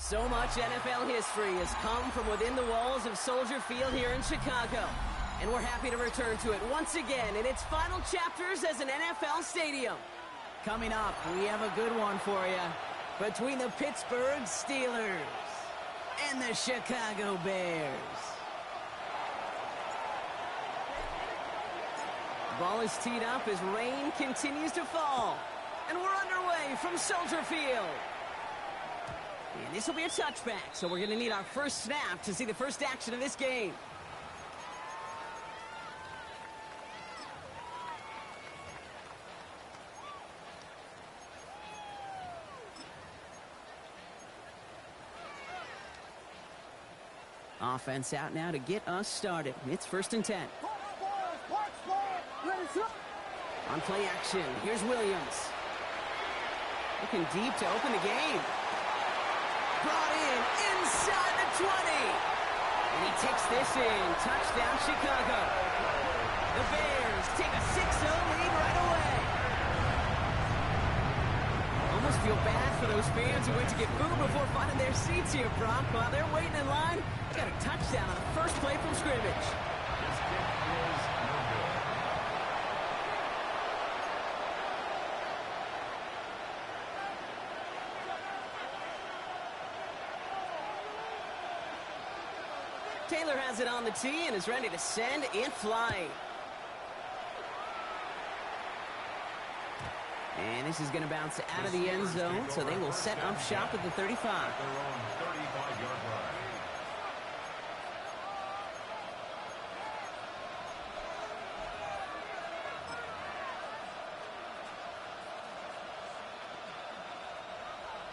So much NFL history has come from within the walls of Soldier Field here in Chicago. And we're happy to return to it once again in its final chapters as an NFL stadium. Coming up, we have a good one for you. Between the Pittsburgh Steelers and the Chicago Bears. The ball is teed up as rain continues to fall. And we're underway from Soldier Field. And this will be a touchback, so we're going to need our first snap to see the first action of this game. Offense out now to get us started. It's 1st and 10. On play action, here's Williams. Looking deep to open the game. Brought in inside the 20. And he takes this in. Touchdown, Chicago. The Bears take a 6-0 lead right away. Almost feel bad for those fans who went to get food before finding their seats here, Brock. While they're waiting in line, they got a touchdown on the first play from scrimmage. This kick is no good. Taylor has it on the tee and is ready to send it flying. And this is going to bounce out of the end zone, so they will set up shop at the 35. Their own 35-yard line.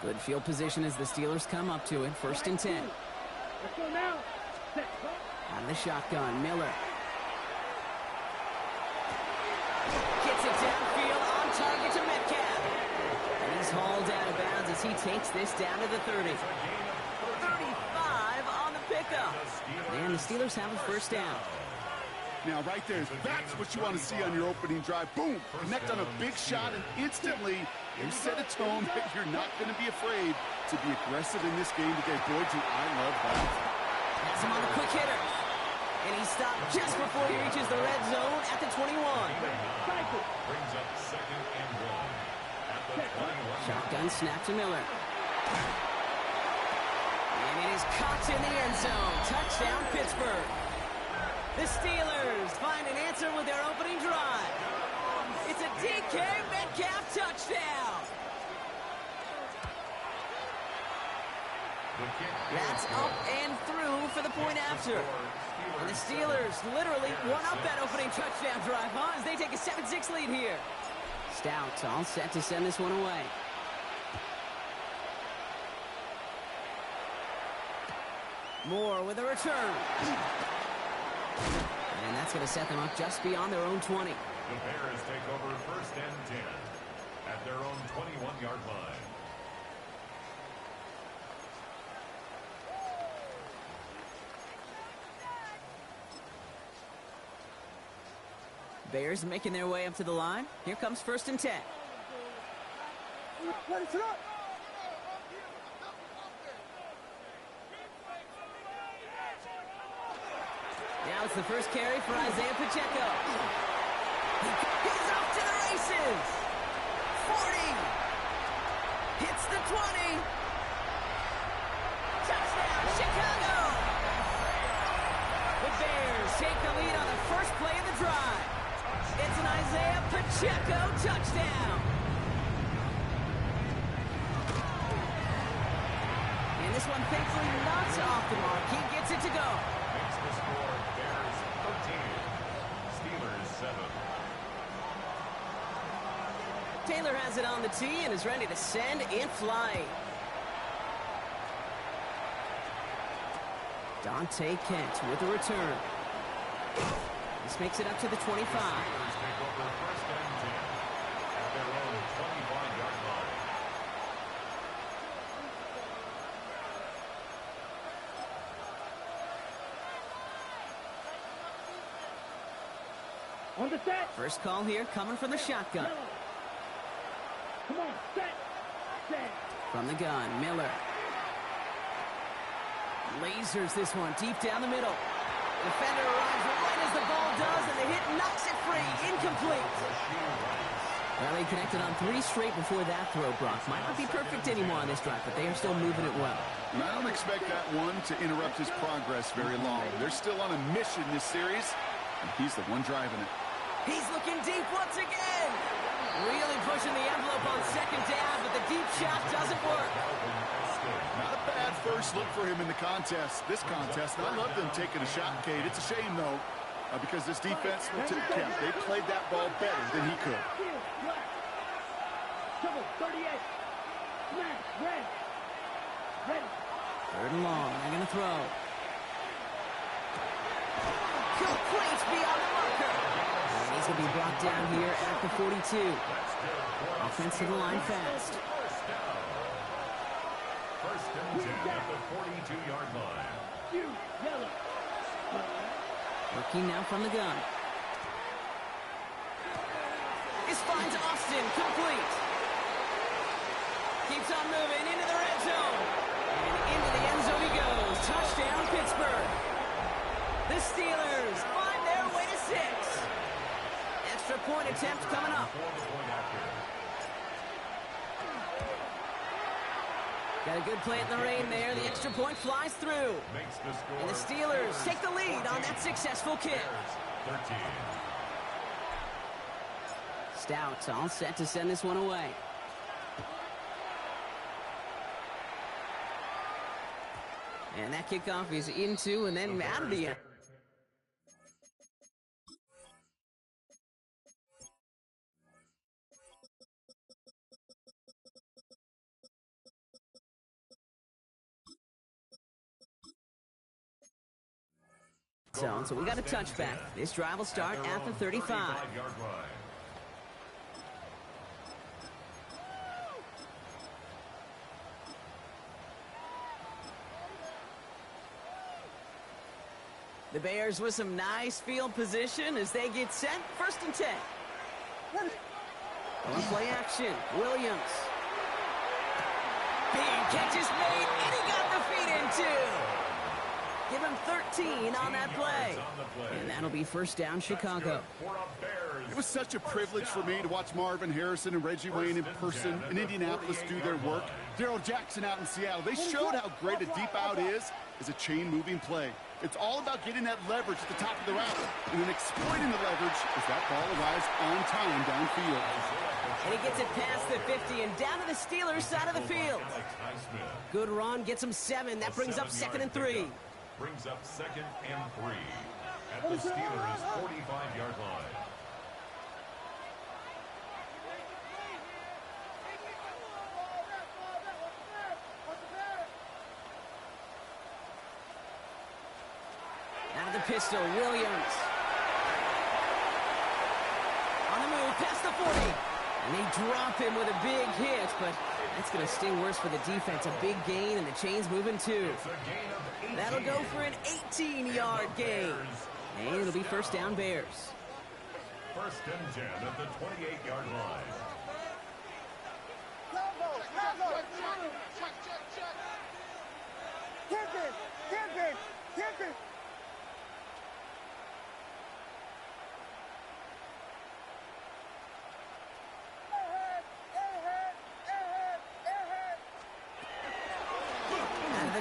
Good field position as the Steelers come up to it. 1st and 10. Let's go now. Out of the shotgun, Miller. Gets it downfield on target to Metcalf. And he's hauled out of bounds as he takes this down to the 30. 35 on the pickup. And the Steelers have a first down. Now, right there, that's what you want to see on your opening drive. Boom! Connect on a big shot, and instantly you set a tone that you're not going to be afraid to be aggressive in this game today. Boy, do I love that. Has him on a quick hitter. And he stopped just before he reaches the red zone at the 21. Brings up 2nd and 1 at the 21. Shotgun snap to Miller. And it is caught in the end zone. Touchdown, Pittsburgh. The Steelers find an answer with their opening drive. It's a DK Metcalf touchdown. That's up and through for the point after. And the Steelers literally won up that opening touchdown drive, huh? As they take a 7-6 lead here. Stout all set to send this one away. Moore with a return. And that's going to set them up just beyond their own 20. The Bears take over 1st and 10 at their own 21-yard line. Bears making their way up to the line. Here comes 1st and 10. Now it's the first carry for Isaiah Pacheco. He's off to the races. 40. Hits the 20. Touchdown, Chicago. The Bears take the lead on the first play of the drive. It's an Isaiah Pacheco touchdown. And this one thankfully not off the mark. He gets it to go. Makes the score Bears 13, Steelers 7. Taylor has it on the tee and is ready to send it flying. Dante Kent with the return. This makes it up to the 25. Steelers take over 1st and 10 at their own 25-yard line. On the set. First call here coming from the shotgun. Come on, set. From the gun, Miller. Lasers this one deep down the middle. Defender arrives right as the ball does, and the hit knocks it free. Incomplete. Well, they connected on 3 straight before that throw, Brock. Might not be perfect anymore on this drive, but they are still moving it well. And I don't expect that one to interrupt his progress very long. They're still on a mission this series, and he's the one driving it. He's looking deep once again. Really pushing the envelope on second down, but the deep shot doesn't work. Not a bad first look for him in the contest. This contest, and I love them taking a shot, Cade. It's a shame, though, because this defense will tip the cap. They played that ball better than he could. 38. Red. Third and long. They're going to throw. Complete beyond the marker. And he's going to be brought down here at the 42. Offense to the line fast. First and 10 at the 42-yard line. Working now from the gun. This finds Austin. Complete. Keeps on moving into the red zone. And into the end zone he goes. Touchdown, Pittsburgh. The Steelers find their way to 6. Extra point attempt coming up. Got a good play in the rain there. The extra point flies through. And the Steelers take the lead on that successful kick. 13. Stout all set to send this one away. And that kickoff is into and then out of the end. So we got a touchback. This drive will start at the 35. The Bears with some nice field position as they get set. First and 10. On play action. Williams. Big catch is made, and he got the feet in too. Give him 13 on that play. And that'll be first down, Chicago. It was such a privilege for me to watch Marvin Harrison and Reggie Wayne in person in Indianapolis do their work. Darrell Jackson out in Seattle. They showed how great a deep out is as a chain-moving play. It's all about getting that leverage at the top of the route and then exploiting the leverage as that ball arrives on time downfield. And he gets it past the 50 and down to the Steelers' side of the field. Good run, gets him 7. That brings up 2nd and 3. Brings up 2nd and 3 at the Steelers' 45-yard line. Out of the pistol, Williams. On the move, past the 40. And they drop him with a big hit, but that's going to sting worse for the defense. A big gain, and the chain's moving too. That'll go for an 18-yard gain. And it'll be first down, Bears. First and 10 at the 28-yard line.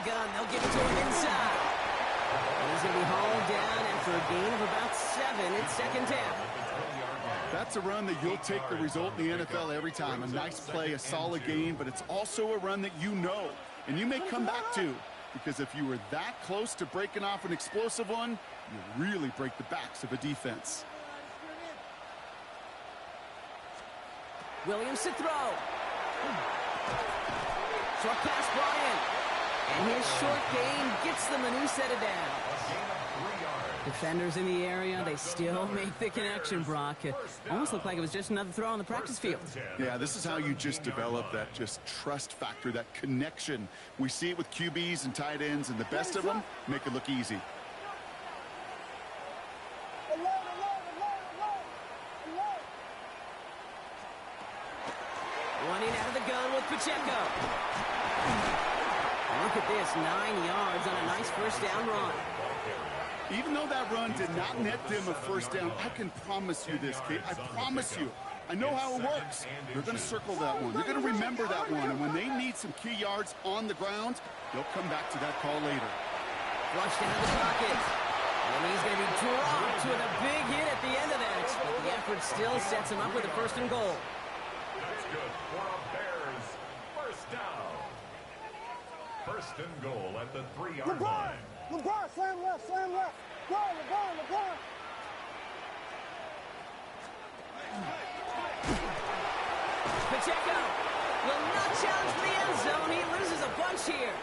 Gun. They'll give it to him inside. And he's going to be hauled down after a gain of about 7. It's second down. That's a run that you'll take the result in the NFL every time. A nice play, a solid gain, but it's also a run that you know, and you may come back to, because if you were that close to breaking off an explosive one, you really break the backs of a defense. Williams to throw. Short pass, Bryant. And his short gain gets them a new set of downs. Defenders in the area, they still make the connection, Brock. It almost looked like it was just another throw on the practice field. Yeah, this is how you just develop that just trust factor, that connection. We see it with QBs and tight ends, and the best of them make it look easy. Running out of the gun with Pacheco. Look at this, 9 yards on a nice first down run. Even though that run did not net them a first down, I can promise you this, Kate. I promise you. I know how it works. They're going to circle that one. They're going to remember that one. And when they need some key yards on the ground, they'll come back to that call later. Flushed into the pocket. And he's going to be dropped with a big hit at the end of that. But the effort still sets him up with a first and goal. That's good for a Bears first down. First and goal at the 3-yard line. LeBron, slam left, slam left. Go, LeBron. Pacheco will not challenge for the end zone. He loses a bunch here.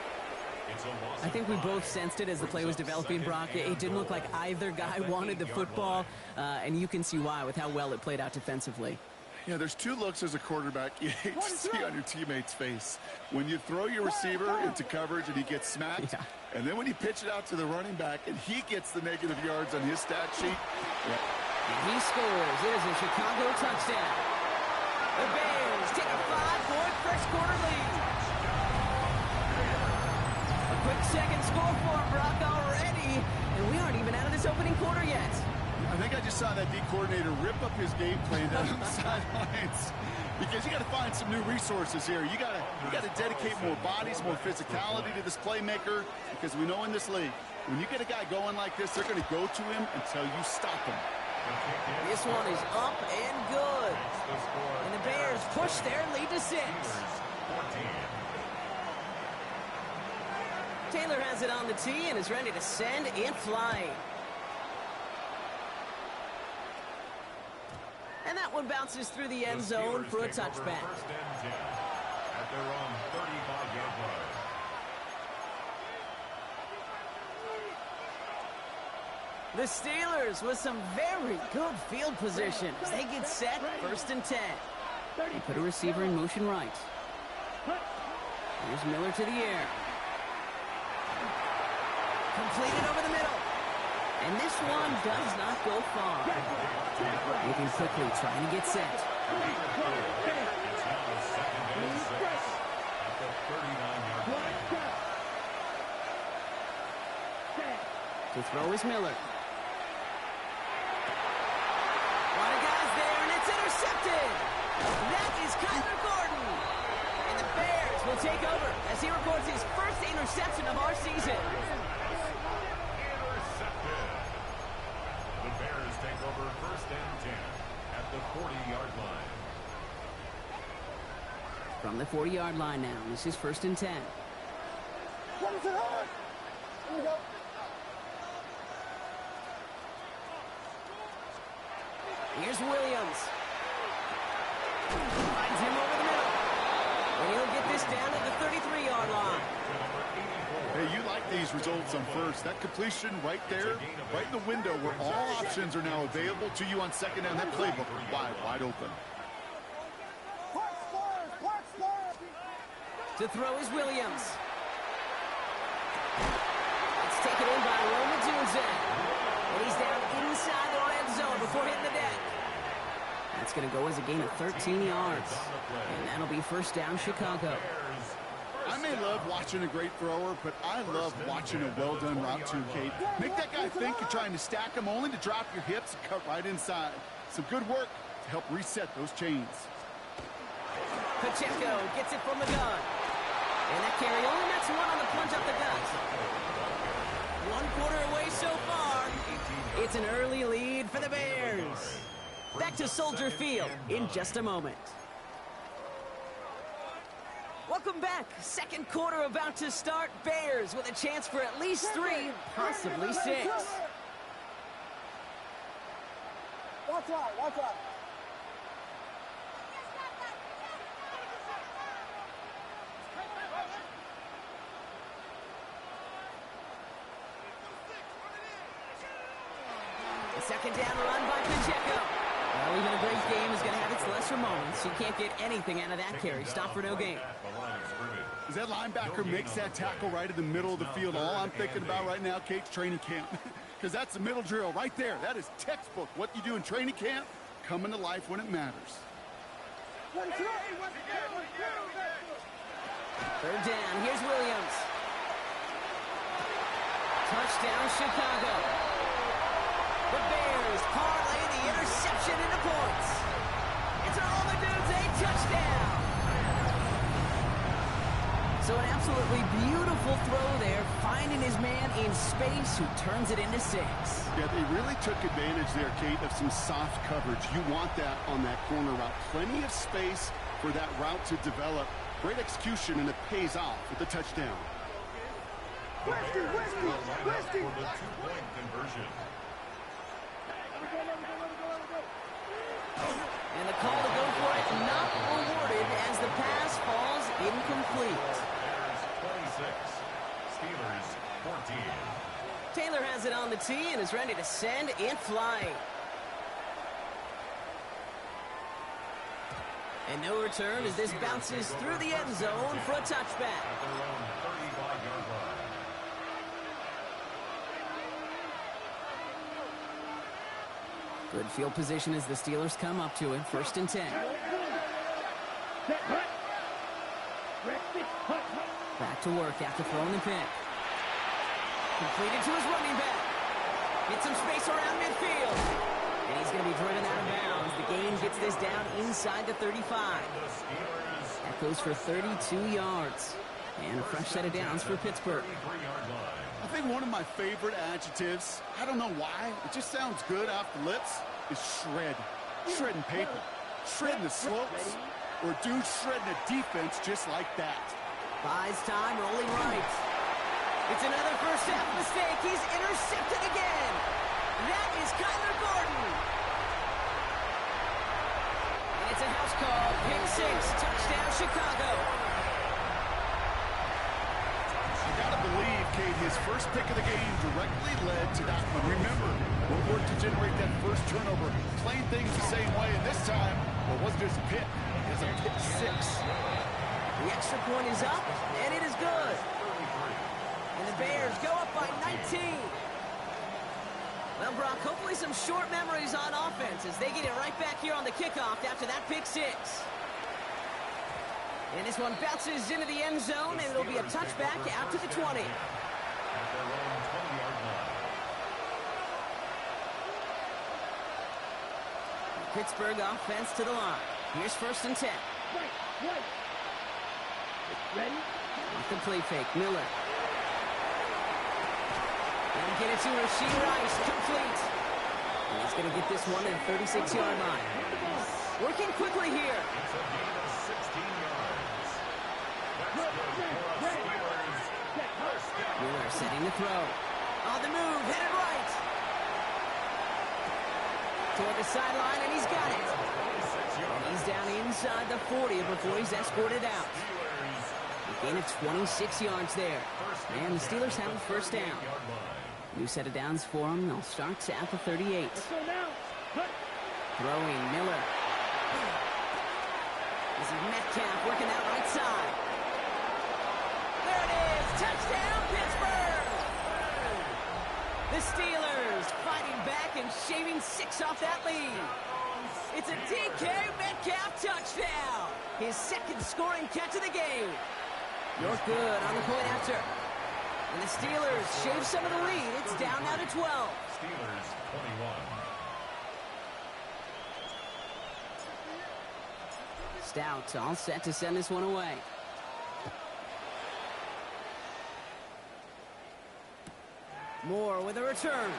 I think we both sensed it as the play was developing, Brock. It didn't look like either guy wanted the football, and you can see why with how well it played out defensively. Yeah, there's two looks as a quarterback you hate to see on your teammate's face. When you throw your receiver into coverage and he gets smacked, and then when you pitch it out to the running back and he gets the negative yards on his stat sheet. And he scores. It is a Chicago touchdown. The Bears take a 5-point first quarter lead. A quick second score for Brock already, and we aren't even out of this opening quarter yet. I think I just saw that D coordinator rip up his game plan down on the sidelines because you got to find some new resources here. You got to dedicate more bodies, more physicality to this playmaker because we know in this league, when you get a guy going like this, they're going to go to him until you stop him. This one is up and good. And the Bears push their lead to 6. Taylor has it on the tee and is ready to send it flying. And that one bounces through the end zone for a touchback. First and 10 at their own 35-yard line. The Steelers with some very good field position. They get set, first and 10. They put a receiver in motion right. Here's Miller to the air. Completed over the middle. And this one does not go far. Moving quickly, trying to get set. It's now second and 6 at the 39-yard line. To throw is Miller. A lot of guys there, and it's intercepted. That is Kyler Gordon. And the Bears will take over as he records his first interception of our season. Intercepted. The Bears take over first and 10 at the 40-yard line. From the 40-yard line now, this is first and 10. Here we go. Here's Williams. Finds him over the middle. And he'll get this down at the 33-yard line. Hey, you like these results on first. That completion right there, right in the window where all options are now available to you on second down. That playbook wide open. To throw is Williams. It's taken in by Roman Tunze. And he's down inside the red zone before hitting the deck. That's going to go as a gain of 13 yards. And that'll be first down, Chicago. I may love watching a great thrower, but I love watching a well-done route too, Kate. Make that guy think you're trying to stack him only to drop your hips and cut right inside. Some good work to help reset those chains. Pacheco gets it from the gun. And that carry only nets one on the plunge up the gut. 1 quarter away so far. It's an early lead for the Bears. Back to Soldier Field in just a moment. Welcome back. Second quarter about to start. Bears with a chance for at least 3, possibly 6. Watch out. The second down run by Pacheco. Well, even a great game is going to have its lesser moments. You can't get anything out of that carry. Stop for no gain. As that linebacker makes that tackle right in the middle of the field, all I'm thinking about right now, Kate's training camp. Because that's the middle drill right there. That is textbook. What you do in training camp, coming to life when it matters. Third down. Here's Williams. Touchdown, Chicago. The Bears parlay the interception into points. It's all the dudes a touchdown. So an absolutely beautiful throw there, finding his man in space who turns it into 6. Yeah, they really took advantage there, Kate, of some soft coverage. You want that on that corner route. Plenty of space for that route to develop. Great execution, and it pays off with the touchdown. Whiskey, whiskey, whiskey. For the two-point conversion. And the call to go for it not awarded as the pass falls incomplete. Bears 26, Steelers 14. Taylor has it on the tee and is ready to send it flying. And no return as this bounces through the end zone for a touchback. At their own 35-yard line. Good field position as the Steelers come up to it. 1st and 10. Back to work after throwing the pick. Completed to his running back. Get some space around midfield. And he's going to be driven out of bounds. The gain gets this down inside the 35. That goes for 32 yards. And a fresh set of downs for Pittsburgh. I think one of my favorite adjectives, I don't know why, it just sounds good off the lips, is shred. Shredding paper. Shredding the slopes. Or dude shredding a defense just like that. Buys time, rolling right. It's another first half mistake. He's intercepted again. That is Kyler Gordon. And it's a house call. Pick 6. Touchdown, Chicago. You gotta believe, Kate, his first pick of the game directly led to that one. Remember, what worked to generate that first turnover, playing things the same way, and this time, well, it wasn't just a pick, it was a pick 6. The extra point is up, and it is good. And the Bears go up by 19. Well, Brock, hopefully some short memories on offense as they get it right back here on the kickoff after that pick 6. And this one bounces into the end zone, and it'll be a touchback out to the 20. Pittsburgh offense to the line. Here's 1st and 10. Ready? Off the play fake, Miller. And get it to Rasheed Rice, complete. And he's going to get this one at the 36-yard line. Working quickly here. It's a gain of 16 yards. That's good for us Steelers. Miller setting the throw. On the move, headed right. Toward the sideline, and he's got it. And he's down inside the 40 before he's escorted out. A gain of 26 yards there. And the Steelers have a first down. New set of downs for them. They'll start at the 38. Throwing Miller. This is Metcalf working that right side. There it is. Touchdown, Pittsburgh. The Steelers fighting back and shaving 6 off that lead. It's a DK Metcalf touchdown. His 2nd scoring catch of the game. You're good on the point after. And the Steelers shave some of the lead. It's down now to 12. Steelers 21. Stout all set to send this one away. Moore with a return.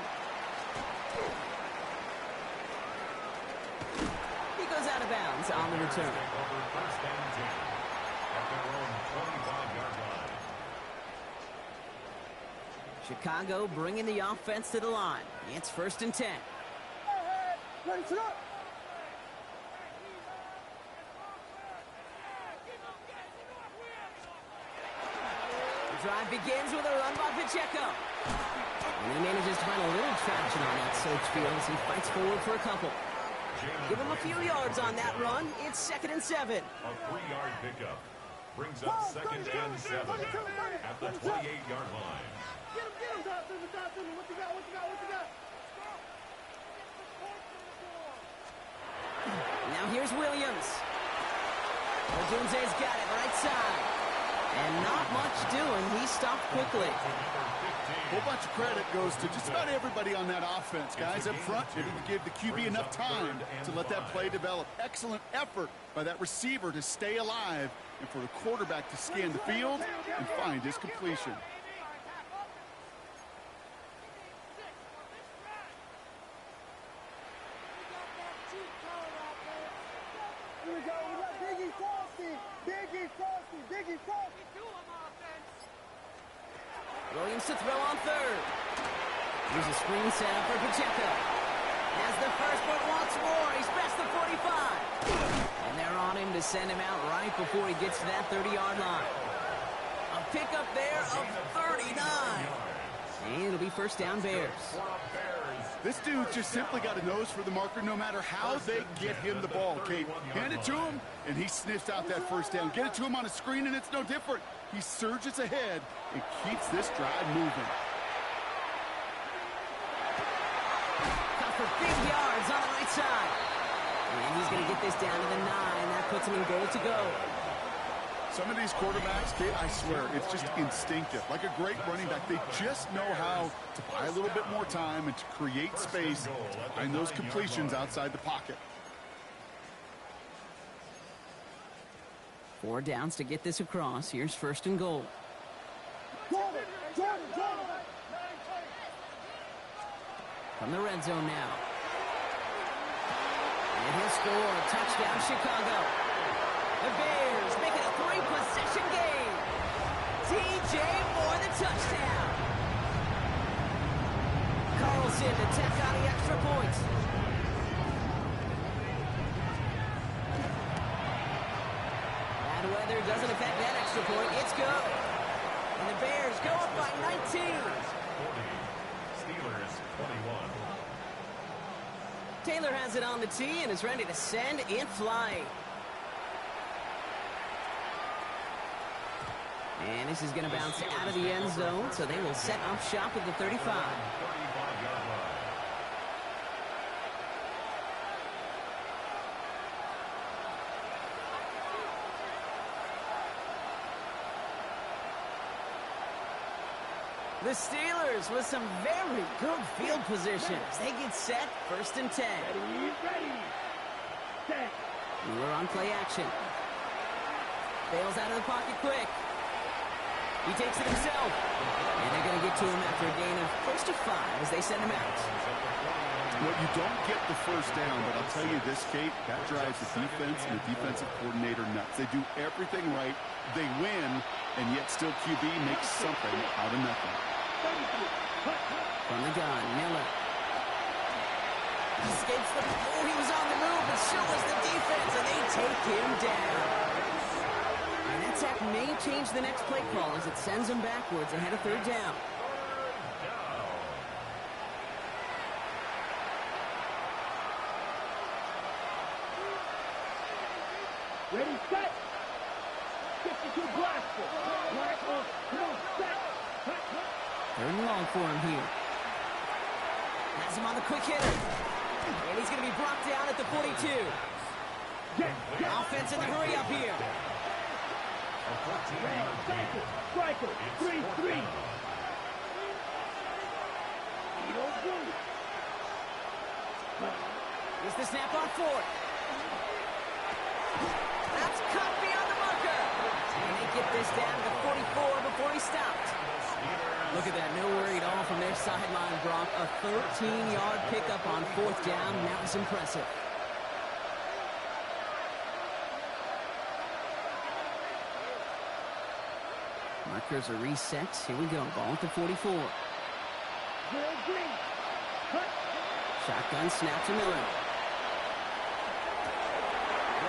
He goes out of bounds on the return. Over 1st and 10 at their own 25-yard line. Chicago bringing the offense to the line. It's 1st and 10. Ready, sit up. The drive begins with a run by Pacheco. And he manages to find a little traction on that search field as he fights forward for a couple. Give him a few yards on that run. It's 2nd and 7. A 3-yard pickup brings up 2nd and 7 at the 28-yard line. Get him, Dawson. What you got? Now here's Williams. Odunze's got it right side. And not much doing. He stopped quickly. A whole bunch of credit goes to just about everybody on that offense. Guys up front didn't give the QB enough time to let that play develop. Excellent effort by that receiver to stay alive and for the quarterback to scan the field and find his completion. Here we go. We got Biggie Frosty. Biggie Frosty. Biggie Frosty. Williams to throw on third. Here's a screen setup for Pacheco. Has the first, but wants more. He's past the 45. And they're on him to send him out right before he gets to that 30-yard line. A pickup there of 39. And it'll be first down Bears. This dude just simply got a nose for the marker no matter how they get him the ball, Kate. Hand it to him, and he sniffs out that first down. Get it to him on a screen, and it's no different. He surges ahead and keeps this drive moving. Cut for big yards on the right side. And he's going to get this down to the 9. That puts him in goal to go. Some of these quarterbacks, Kate, I swear, it's just instinctive. Like a great running back, they just know how to buy a little bit more time and to create space to find those completions outside the pocket. 4 downs to get this across. Here's first and goal. Jordan. From the red zone now. And he'll score. Touchdown, Chicago. The Bears make it a 3-possession game. TJ for the touchdown. Carlson to tack on the extra point. Bad weather doesn't affect that extra point. It's good. And the Bears go up by 19. 40. Steelers 21. Taylor has it on the tee and is ready to send it flying. And this is going to bounce out of the end zone, so they will set up shop at the 35. 35-yard line. The Steelers with some very good field positions. They get set, first and 10. Mueller on play action. Bails out of the pocket quick. He takes it himself. And they're going to get to him after a gain of close to 5 as they send him out. Well, you don't get the first down, but I'll tell you this, Kate, that drives the defense and the defensive coordinator nuts. They do everything right. They win, and yet still QB makes something out of nothing. From the gun, Miller. He escapes the... Oh, he was on the move, but so was the defense, and they take him down. And that sack may change the next play call as it sends him backwards ahead of third down. Ready, set. 52 blaster. Right on. Come on, set. Third and long for him here. Has him on the quick hitter. And he's going to be brought down at the 42. Offense in the hurry up here. Striker. 3-3. Here's the snap on fourth. That's caught beyond the marker. And they get this down to 44 before he stopped. Look at that, no worry at all from their sideline, Brock. A 13-yard pickup on fourth down. That was impressive. Markers are reset. Here we go. Ball at the 44. Shotgun snap to Miller.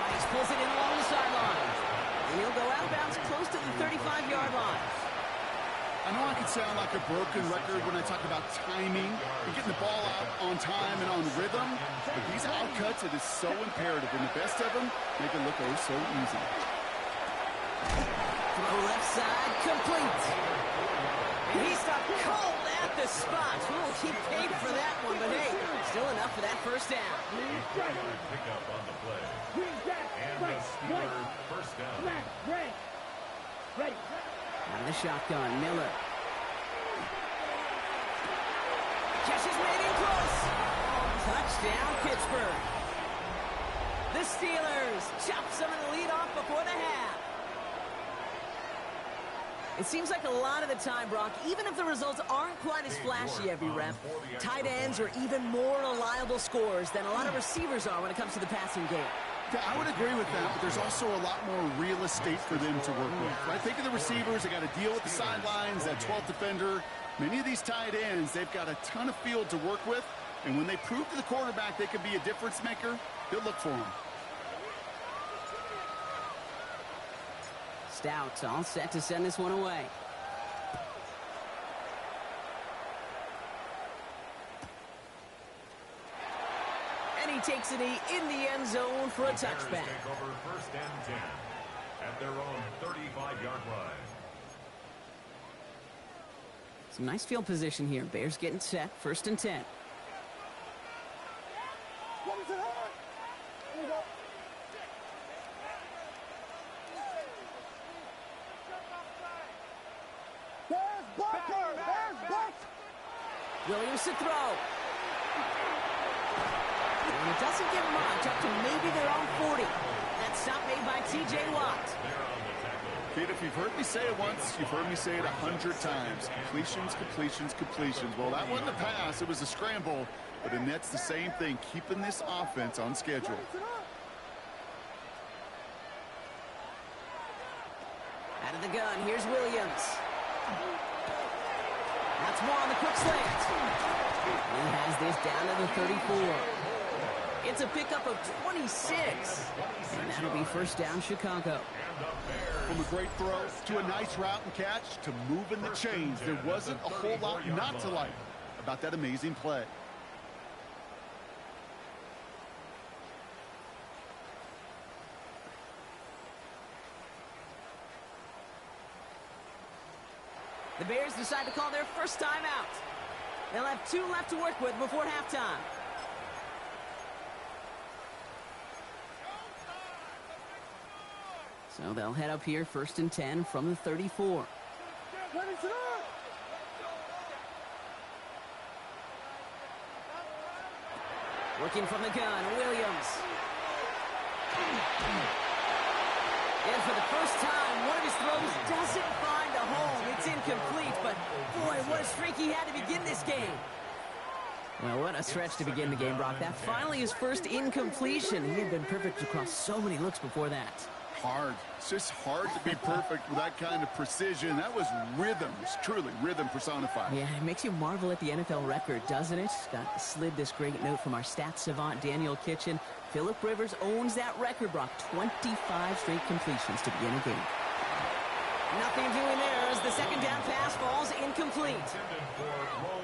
Rice pulls it in along the sideline. And he'll go out of bounds close to the 35-yard line. I know I can sound like a broken record when I talk about timing and getting the ball out on time and on rhythm, but these outcuts, it is so imperative, and the best of them make it look oh so easy. Throw left side, complete. And he stopped cold at the spot. Ooh, he paid for that one, but hey, still enough for that first down. Pick up on the play. And the Steelers first down. Ready. Out of the shotgun, Miller. Catches made in close. Touchdown, Pittsburgh. The Steelers chop some of the lead off before the half. It seems like a lot of the time, Brock, even if the results aren't quite as flashy every rep, tight ends are even more reliable scorers than a lot of receivers are when it comes to the passing game. Yeah, I would agree with that, but there's also a lot more real estate for them to work with. Right? Think of the receivers. They got to deal with the sidelines, that 12th defender. Many of these tight ends, they've got a ton of field to work with, and when they prove to the quarterback they could be a difference maker, they'll look for them. Stout all set to send this one away. And he takes it in the end zone for a touchback. Take over 1st and 10 at their own 35-yard line. Some nice field position here. Bears getting set. 1st and 10. Williams to throw. And it doesn't get much, up to maybe their own 40. That stop made by T.J. Watt. Kid, if you've heard me say it once, you've heard me say it 100 times. Completions, completions, completions. Well, that wasn't a pass. It was a scramble. But then that's the same thing, keeping this offense on schedule. Out of the gun, here's Williams. That's more on the quick slant. He has this down to the 34. It's a pickup of 26. And that'll be 1st down, Chicago. From a great throw to a nice route and catch to moving the chains, there wasn't a whole lot not to like about that amazing play. The Bears decide to call their first time out. They'll have 2 left to work with before halftime. So they'll head up here 1st and 10 from the 34. Working from the gun, Williams. And for the first time, one of his throws doesn't find a home. It's incomplete, but boy, what a streak he had to begin this game. Well, what a stretch to begin the game, Brock. That finally his first incompletion. He had been perfect across so many looks before that. Hard. It's just hard to be perfect with that kind of precision. That was rhythm. It's truly rhythm personified. Yeah, it makes you marvel at the NFL record, doesn't it? Got slid this great note from our stats savant, Daniel Kitchen. Phillip Rivers owns that record, Brock. 25 straight completions to begin a game. Nothing doing there as the 2nd down pass falls incomplete.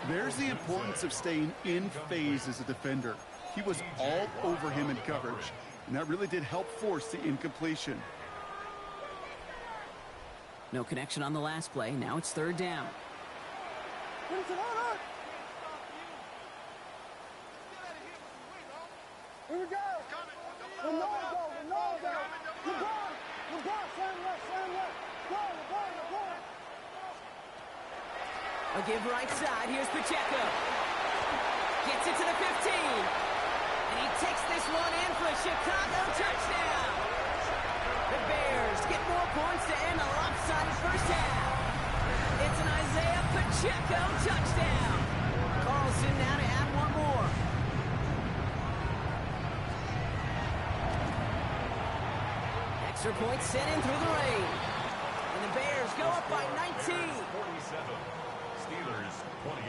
There's the importance of staying in phase as a defender. He was all over him in coverage, and that really did help force the incompletion. No connection on the last play. Now it's 3rd down. Here we go. A give right side. Here's Pacheco. Gets it to the 15. And he takes this one in for a Chicago touchdown. The Bears get more points to end a lopsided first half. It's an Isaiah Pacheco touchdown. Carlson now to add one more. Extra point sent in through the rain. And the Bears go up by 19. 47. Steelers 28.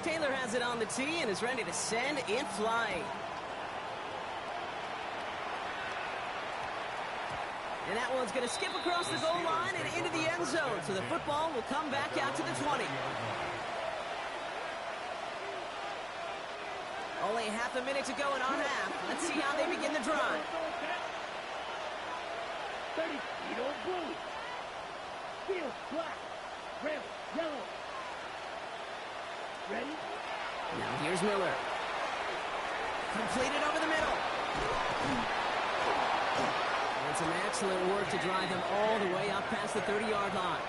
Taylor has it on the tee and is ready to send it flying. And that one's going to skip across the goal line and into the end zone. So the football will come back out to the 20. Only half a minute to go in our half. Let's see how they begin the drive. 30 feet on blue. Field black. Red, yellow. Ready? Now here's Miller. Completed over the middle. And it's some excellent work to drive them all the way up past the 30-yard line.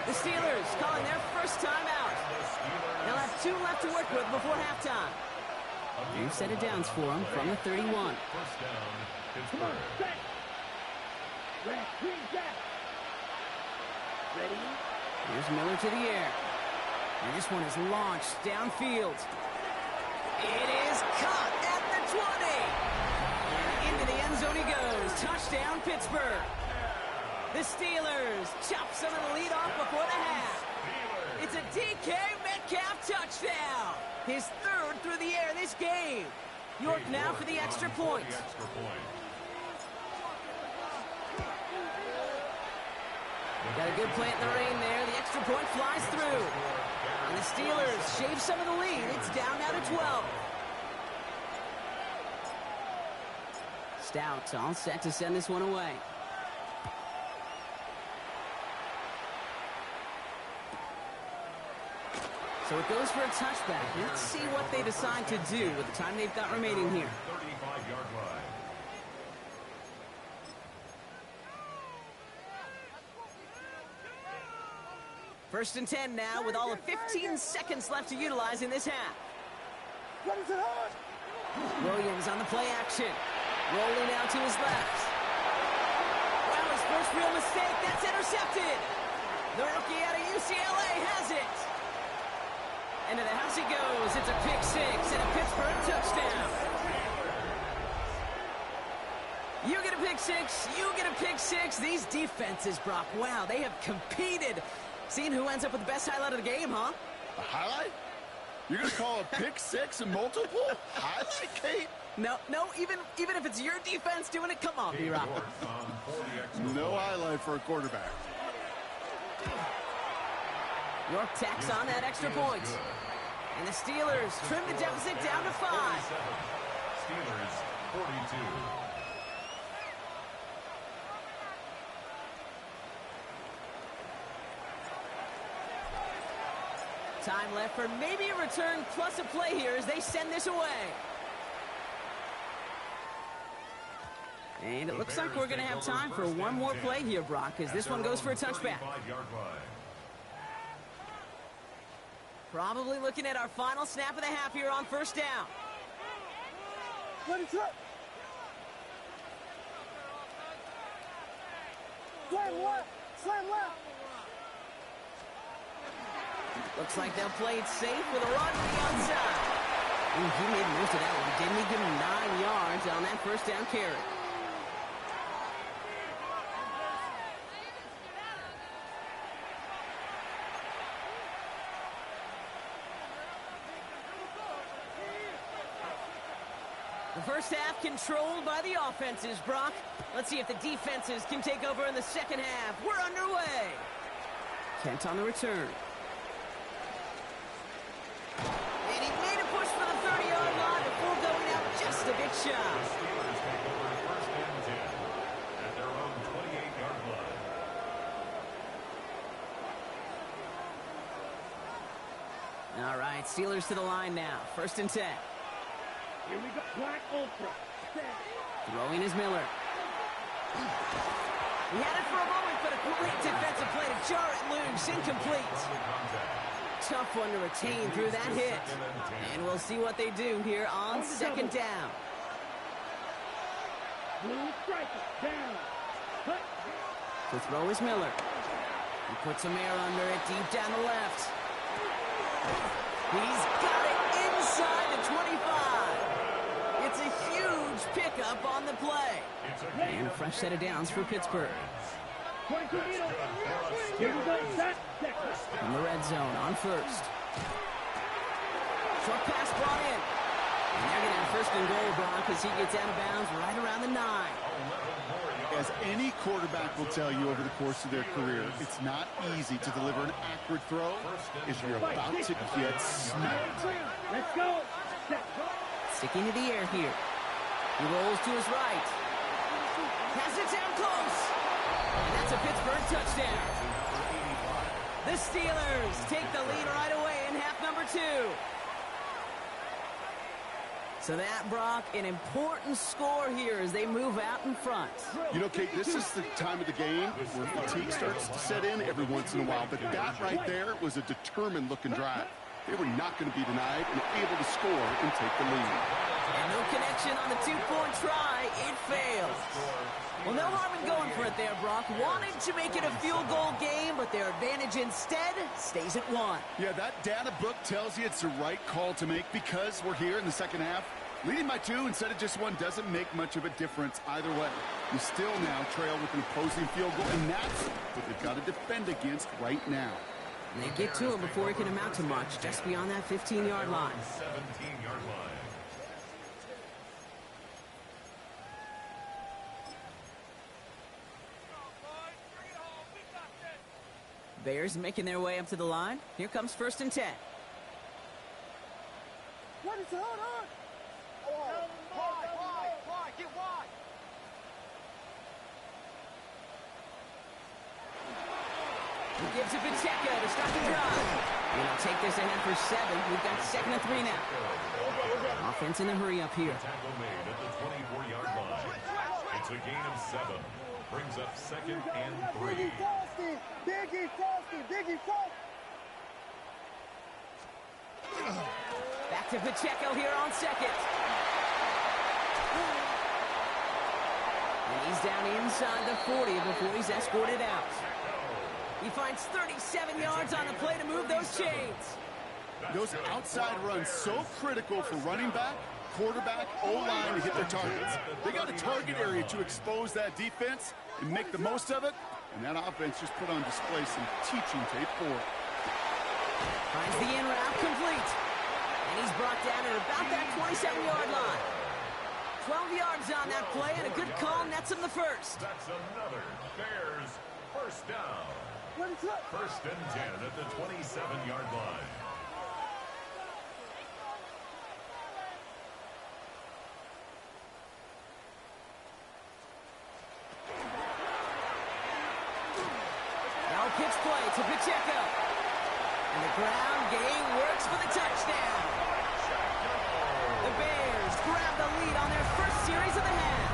The Steelers calling their first timeout. They'll have 2 left to work with before halftime. New set of downs for them from the 31. Come on, set. Red, green, jack. Ready? Here's Miller to the air. And this one is launched downfield. It is caught at the 20. And into the end zone he goes. Touchdown, Pittsburgh. The Steelers chop some of the lead off before the half. It's a DK Metcalf touchdown. His 3rd through the air this game. York now for the extra point. Got a good play in the rain there. The extra point flies through. And the Steelers shave some of the lead. It's down now to 12. Stout all set to send this one away. So it goes for a touchback. Let's see what they decide to do with the time they've got remaining here. 35-yard line. First and 10 now with all of 15 seconds left to utilize in this half. Williams on the play action. Rolling out to his left. Well, his first real mistake. That's intercepted. The rookie out of UCLA has it. Into the house he goes. It's a pick 6 and a Pittsburgh touchdown. You get a pick 6. You get a pick 6. These defenses, Brock, wow, they have competed. Seeing who ends up with the best highlight of the game, huh? A highlight? You're going to call a pick 6 and multiple? Highlight, Kate? No, even if it's your defense doing it, come on, B-Rock. No highlight for a quarterback. York tacks on that extra point. And the Steelers trim the deficit down to 5. Steelers 42. Time left for maybe a return plus a play here as they send this away. And it looks like we're going to have time for one more play here, Brock, as this one goes for a touchback. Probably looking at our final snap of the half here on first down. What is up? Slam left! Slam left! Looks like they'll play it safe with a run to the outside. Ooh, he made most of that one. Didn't he give him 9 yards on that first down carry? The first half controlled by the offenses, Brock. Let's see if the defenses can take over in the second half. We're underway. Kent on the return. And he made a push for the 30-yard line before going out just a bit shy. The Steelers take over first and 10 at their own 28-yard line. All right, Steelers to the line now. First and 10. Here we go. Black Ultra. Throwing is Miller. He had it for a moment, but a great defensive play to jar it loose. Incomplete. Tough one to retain through that hit. And we'll see what they do here on second down. Blue striker. Down. Cut. The throw is Miller. He puts some air under it deep down the left. He's got it inside the 25. It's a huge pickup on the play. And a fresh set of downs for Pittsburgh. 22 meters. Here we go. Set. In the red zone on first. Short pass brought in. And they're going to have first and goal, Brock, as he gets out of bounds right around the 9. As any quarterback will tell you over the course of their career, it's not easy to deliver an accurate throw if you're about to get smacked. Let's go. Set. Sticking to the air here. He rolls to his right. Has it down close. And that's a Pittsburgh touchdown. The Steelers take the lead right away in half number 2. So that, Brock, an important score here as they move out in front. You know, Kate, this is the time of the game where fatigue starts to set in every once in a while. But that right there was a determined-looking drive. They were not going to be denied and able to score and take the lead. And no connection on the two-point try. It fails. Well, no harm in going for it there, Brock. Wanted to make it a field goal game, but their advantage instead stays at 1. Yeah, that data book tells you it's the right call to make because we're here in the second half. Leading by 2 instead of just 1 doesn't make much of a difference either way. You still now trail with an opposing field goal, and that's what they've got to defend against right now. And they get to him before he can amount to much, just beyond that 15-yard line. 17-yard line. Bears making their way up to the line. Here comes 1st and 10. What is hold on? Wide, get wide. He gives it to Pacheco to start the drive. And they'll take this ahead for 7. We've got 2nd and 3 now. Offense in a hurry up here. Tackle made at the 24-yard line. It's a gain of 7. Brings up 2nd and 3. Biggie Frosty. Back to Pacheco here on 2nd. And he's down inside the 40 before he's escorted out. He finds 37 yards on the play to move those chains. Those outside runs so critical for running back, quarterback, O-line to hit their targets. They got a target area to expose that defense and make the most of it. And that offense just put on display some teaching tape for it. Finds the in route complete. And he's brought down at about that 27-yard line. 12 yards on that play, and a good call nets him the first. That's another Bears first down. 1st and 10 at the 27-yard line. Now pitch play to Pacheco. And the ground game works for the touchdown. The Bears grab the lead on their first series of the half.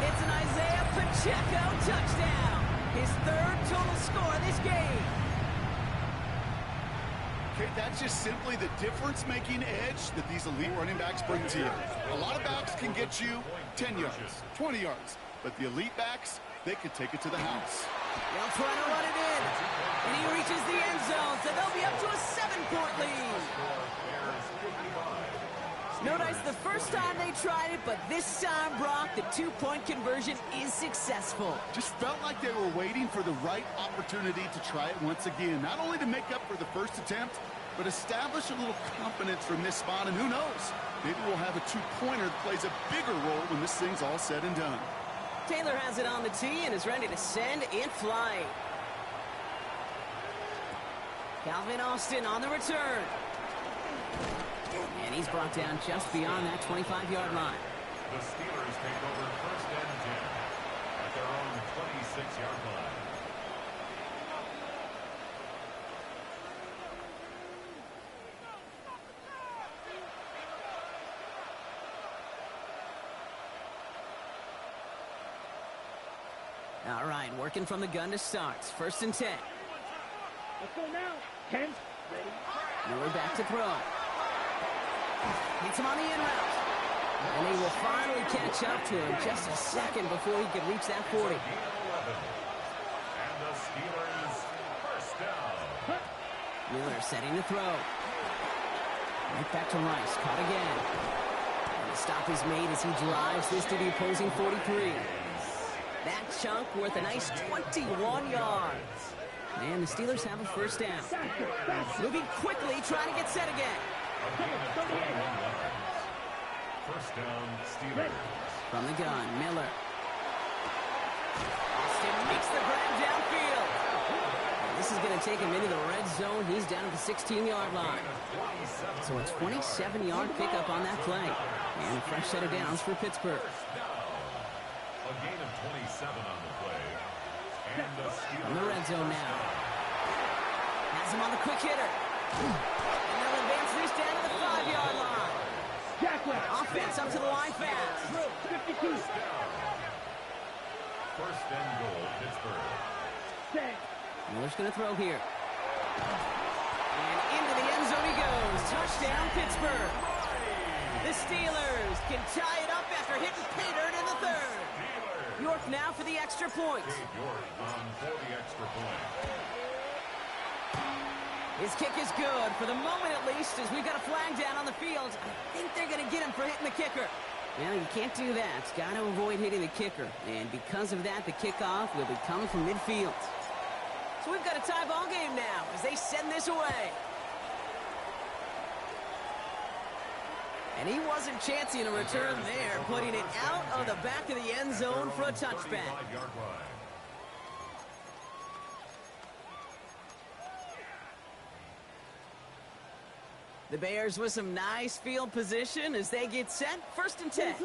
It's an Isaiah Pacheco touchdown. His 3rd total score this game. Okay, that's just simply the difference-making edge that these elite running backs bring to you. A lot of backs can get you 10 yards, 20 yards, but the elite backs, they could take it to the house. They'll try to run it in. And he reaches the end zone, so they'll be up to a 7-point lead. No dice the first time they tried it, but this time, Brock, the 2-point conversion is successful. Just felt like they were waiting for the right opportunity to try it once again. Not only to make up for the first attempt, but establish a little confidence from this spot. And who knows, maybe we'll have a 2-pointer that plays a bigger role when this thing's all said and done. Taylor has it on the tee and is ready to send it flying. Calvin Austin on the return. And he's brought down just beyond that 25-yard line. The Steelers take over 1st and 10 at their own 26-yard line. All right, working from the gun to start. 1st and 10. Let's go now. 10. Ready. Miller back to throw. Hits him on the in route. And he will finally catch up to him just a second before he could reach that 40. And the Steelers first down. Miller setting to throw. Right back to Rice. Caught again. And the stop is made as he drives this to the opposing 43. That chunk worth a nice 21 yards. And the Steelers have a first down. Moving quickly, trying to get set again. First down, Steelers. From the gun, Miller. Austin makes the grab downfield. And this is going to take him into the red zone. He's down at the 16-yard line. So a 27-yard pickup on that play. And a fresh set of downs for Pittsburgh. A gain of 27 on the play. And the Steelers In the red zone now. Has him on the quick hitter. And they'll advance this down to the 5-yard line. Jackrabbit. Offense up to the line fast. 52. First and goal, Pittsburgh. Set. Miller's going to throw here. And into the end zone he goes. Touchdown, Pittsburgh. The Steelers can tie it up after hitting pay dirt in the third. York now for the extra point. York on for the extra point. His kick is good, for the moment at least, as we've got a flag down on the field. I think they're going to get him for hitting the kicker. Well, you can't do that. Got to avoid hitting the kicker. And because of that, the kickoff will be coming from midfield. So we've got a tie ball game now as they send this away. And he wasn't chancing a return there, putting it out of the back of the end zone for a touchback. The Bears with some nice field position as they get set. First and 10.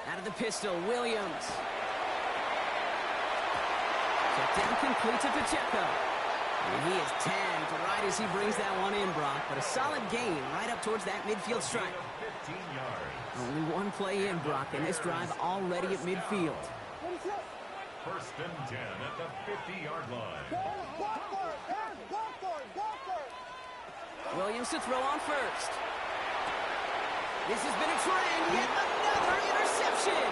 Out of the pistol, Williams. Check down complete to Pacheco. And he is tagged right as he brings that one in, Brock. But a solid gain right up towards that midfield strike. 15 yards. Only one play in, Brock, and this drive already at midfield. First and 10 at the 50-yard line. Williams to throw on first. This has been a trend. Yet another interception.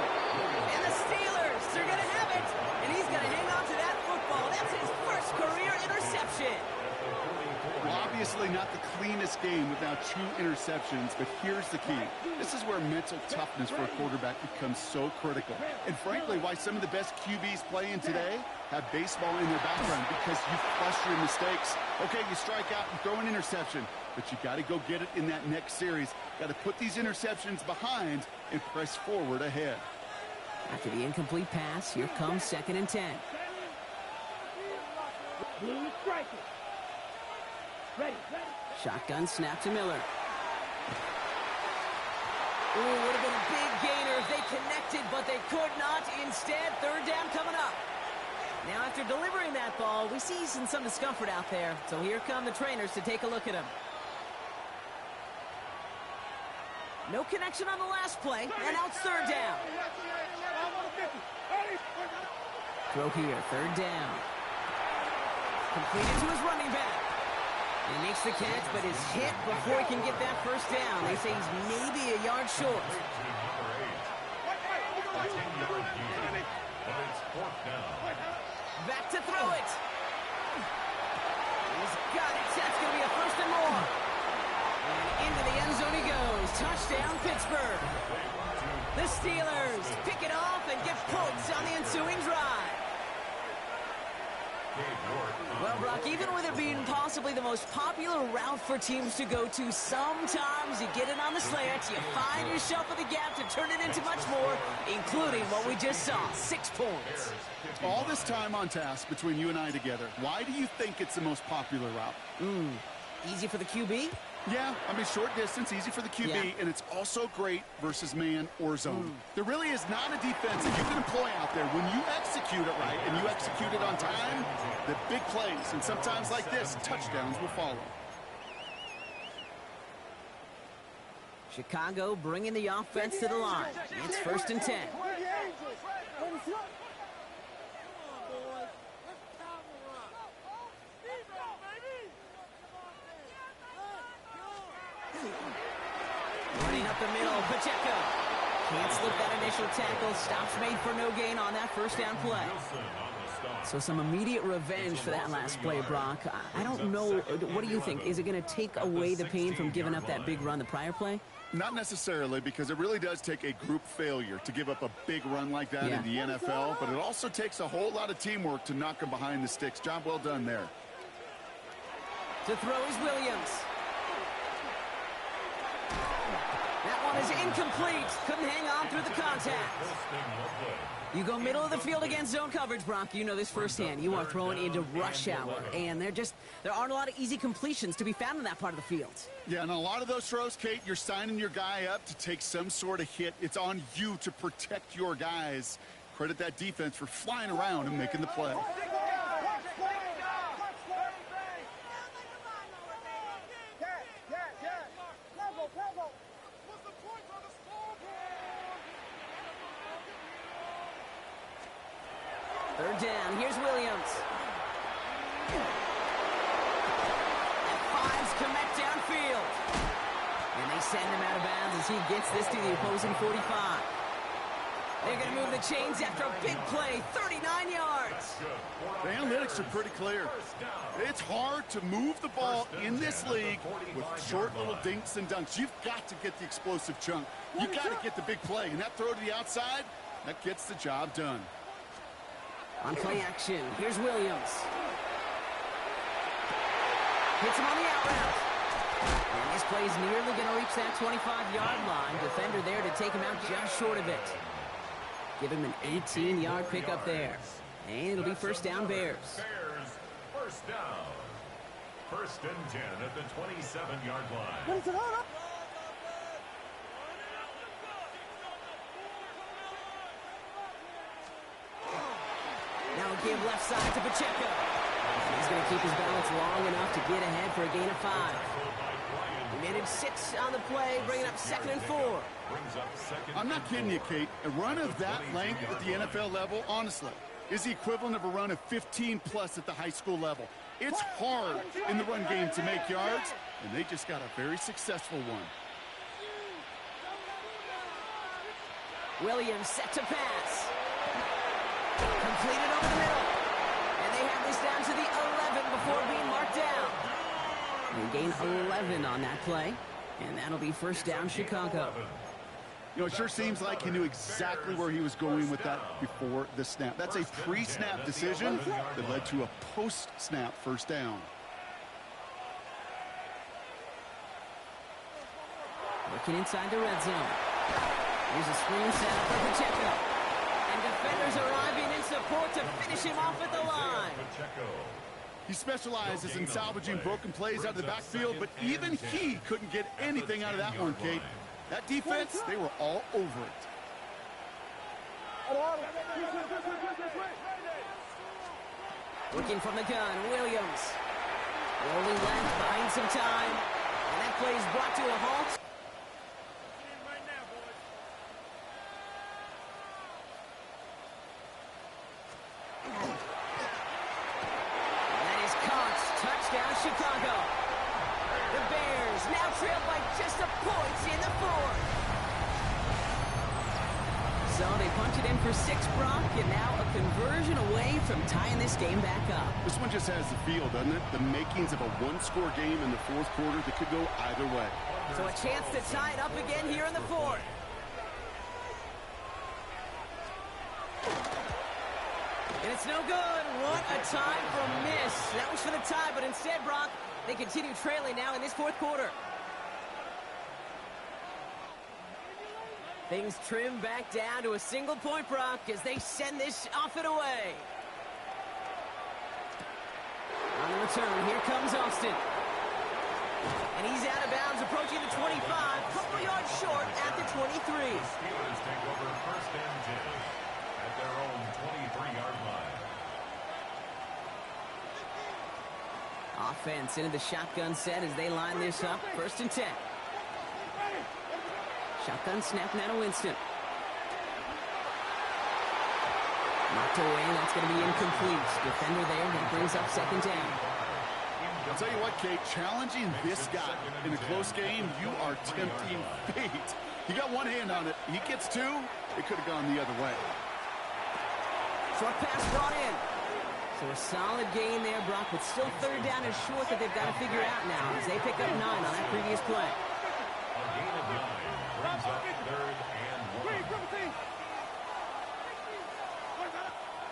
And the Steelers are going to have it. And he's going to hang on to that football. That's his first career interception. Well, obviously not the cleanest game without 2 interceptions, but here's the key. This is where mental toughness for a quarterback becomes so critical. And frankly, why some of the best QBs playing today have baseball in their background, because you flush your mistakes. Okay, you strike out and throw an interception, but you got to go get it in that next series. Got to put these interceptions behind and press forward ahead. After the incomplete pass, here comes second and 10. Blue striker. Ready. Shotgun snap to Miller. Ooh, would have been a big gainer if they connected, but they could not. Instead, third down coming up. Now, after delivering that ball, we see some discomfort out there. So here come the trainers to take a look at him. No connection on the last play, and now it's third down. Throw here, third down. Completed to his running back. He makes the catch, but is hit before he can get that first down. They say he's maybe a yard short. Back to throw it. He's got it. That's going to be a first and more. And into the end zone he goes. Touchdown, Pittsburgh. The Steelers pick it off and get points on the ensuing drive. Well, Brock, even with it being possibly the most popular route for teams to go to, sometimes you get it on the slant, you find yourself in the gap to turn it into much more, including what we just saw, 6 points. All this time on task between you and I together, why do you think it's the most popular route? Easy for the QB? Yeah, I mean, short distance, easy for the QB, and it's also great versus man or zone. There really is not a defense that you can employ out there. When you execute it right and you execute it on time, the big plays, and sometimes like this, touchdowns will follow. Chicago bringing the offense to the line. It's first and 10. Running up the middle, Pacheco. Can't slip that initial tackle. Stops made for no gain on that first down play. So some immediate revenge for that last play, Brock. I don't know. What do you think? Is it going to take away the pain from giving up that big run the prior play? Not necessarily, because it really does take a group failure to give up a big run like that in the NFL, but it also takes a whole lot of teamwork to knock them behind the sticks. Job well done there. To throw is Williams. That one is incomplete. Couldn't hang on through the contact. You go middle of the field against zone coverage, Brock. You know this firsthand. You are throwing into rush hour, and there aren't a lot of easy completions to be found in that part of the field. Yeah, and a lot of those throws, Kate, you're signing your guy up to take some sort of hit. It's on you to protect your guys. Credit that defense for flying around and making the play. down. Here's Williams. And finds Komet downfield. And they send him out of bounds as he gets this to the opposing 45. They're going to move the chains after a big play, 39 yards. The analytics are pretty clear. It's hard to move the ball in this league with short little dinks and dunks. You've got to get the explosive chunk. You've got to get the big play. And that throw to the outside, that gets the job done. On play action, here's Williams. Hits him on the out route. And this play is nearly going to reach that 25-yard line. Defender there to take him out just short of it. Give him an 18-yard pickup there. And it'll be first down, Bears. First down. First and 10 at the 27-yard line. Now a give left side to Pacheco. He's going to keep his balance long enough to get ahead for a gain of 5. He made it 6 on the play, bringing up 2nd and 4. I'm not kidding you, Kate. A run of that length at the NFL level, honestly, is the equivalent of a run of 15-plus at the high school level. It's hard in the run game to make yards, and they just got a very successful one. Williams set to pass. Completed over the middle. And they have this down to the 11 before being marked down. They gain 11 on that play, and that'll be first down, Chicago. You know, it sure seems like he knew exactly where he was going with that before the snap. That's a pre-snap decision that led to a post-snap first down. Working inside the red zone. Here's a screen setup for Pacheco. And defenders arriving in support to finish him off at the line. He specializes in salvaging broken plays out of the backfield, but even he couldn't get anything out of that one, Kate. That defense, they were all over it. Looking from the gun, Williams. Rolling left, buying some time. And that play is brought to a halt. Touchdown, Chicago. The Bears now trail by just a point in the 4th. So they punch it in for 6, Brock, and now a conversion away from tying this game back up. This one just has the feel, doesn't it? The makings of a one-score game in the 4th quarter that could go either way. So a chance to tie it up again here in the 4th. And it's no good. What a time for a miss. That was for the tie, but instead, Brock, they continue trailing now in this 4th quarter. Things trim back down to a single point, Brock, as they send this off and away. On the return, here comes Austin. And he's out of bounds, approaching the 25, couple yards short at the 23. Steelers take over first and 10 at their own 23-yard line. Offense into the shotgun set as they line this up. First and 10. Shotgun snap now to Winston. Knocked away. That's going to be incomplete. Defender there. That brings up 2nd down. I'll tell you what, Kate, challenging this guy in a close game, you are tempting fate. He got one hand on it. He gets 2. It could have gone the other way. Short pass brought in. So a solid gain there, Brock, but still 3rd down is short that they've got to figure out now as they pick up 9 on that previous play. A gain of 9 brings up 3rd and 1.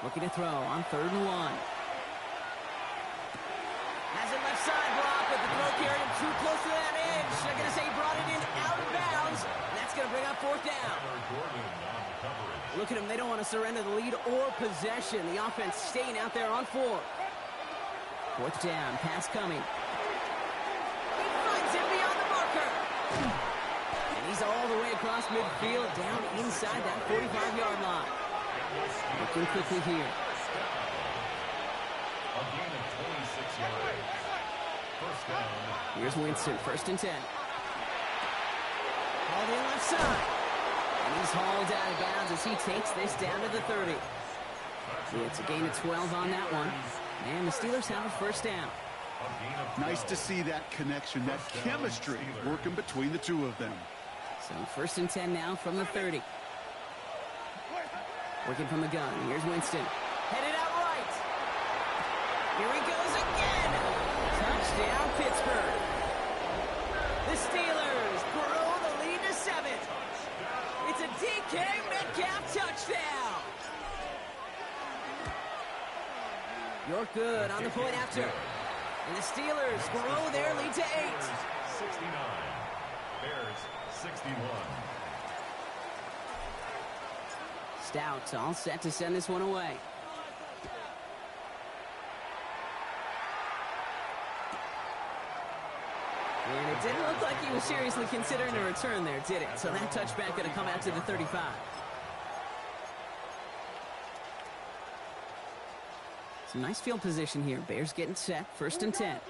Looking to throw on 3rd and 1. Has it left side, Brock, but the throw carried him too close to that edge. They're going to say he brought it in out of bounds, and that's going to bring up 4th down. Look at them. They don't want to surrender the lead or possession. The offense staying out there on 4. 4th down. Pass coming. He finds him beyond the marker. And he's all the way across midfield, down inside that 45-yard line. Looking quickly here. A gain of 26 yards. First down. Here's Winston. 1st and 10. Hauled in left side. And he's hauled out of bounds as he takes this down to the 30. It's a gain of 12 on that one. And the Steelers have a first down. Nice to see that connection, that chemistry working between the two of them. So first and 10 now from the 30. Working from the gun. Here's Winston. Headed out right. Here he goes again. Touchdown, Pittsburgh. The Steelers grow the lead to 7. It's a DK Metcalf touchdown. You're good on the point after. And the Steelers grow their lead to 8. 69. Bears 61. Stout all set to send this one away. And it didn't look like he was seriously considering a return there, did it? So that touchback going to come out to the 35. Some nice field position here. Bears getting set. First and 10. Out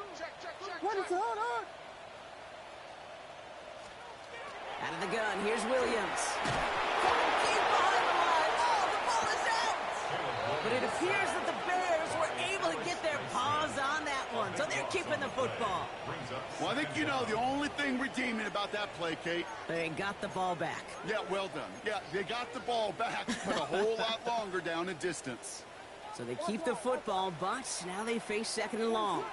of the gun. Here's Williams. Deep behind the line. Oh, the ball is out. But it appears that the Bears were able to get their paws on that one. So they're keeping the football. Well, I think you know the only thing redeeming about that play, Kate. They got the ball back. Yeah, well done. Yeah, they got the ball back, but a whole lot longer down in distance. So they keep the football, but now they face second and long.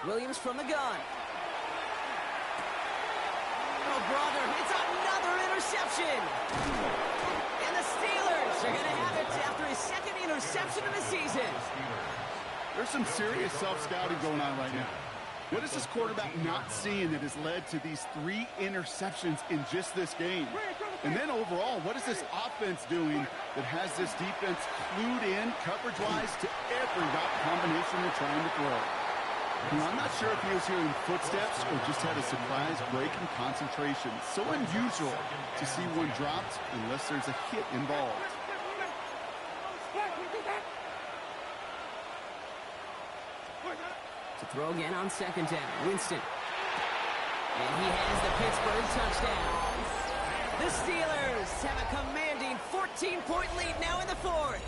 Williams from the gun. Oh, brother, it's another interception. And the Steelers are going to have it after his second interception of the season. There's some serious self-scouting going on right now. What is this quarterback not seeing that has led to these 3 interceptions in just this game? And then overall, what is this offense doing that has this defense clued in coverage-wise to every route combination they're trying to throw? You know, I'm not sure if he was hearing footsteps or just had a surprise break in concentration. So unusual to see one dropped unless there's a hit involved. To throw again on second down. Winston. And he has the Pittsburgh touchdown. The Steelers have a commanding 14-point lead now in the 4th.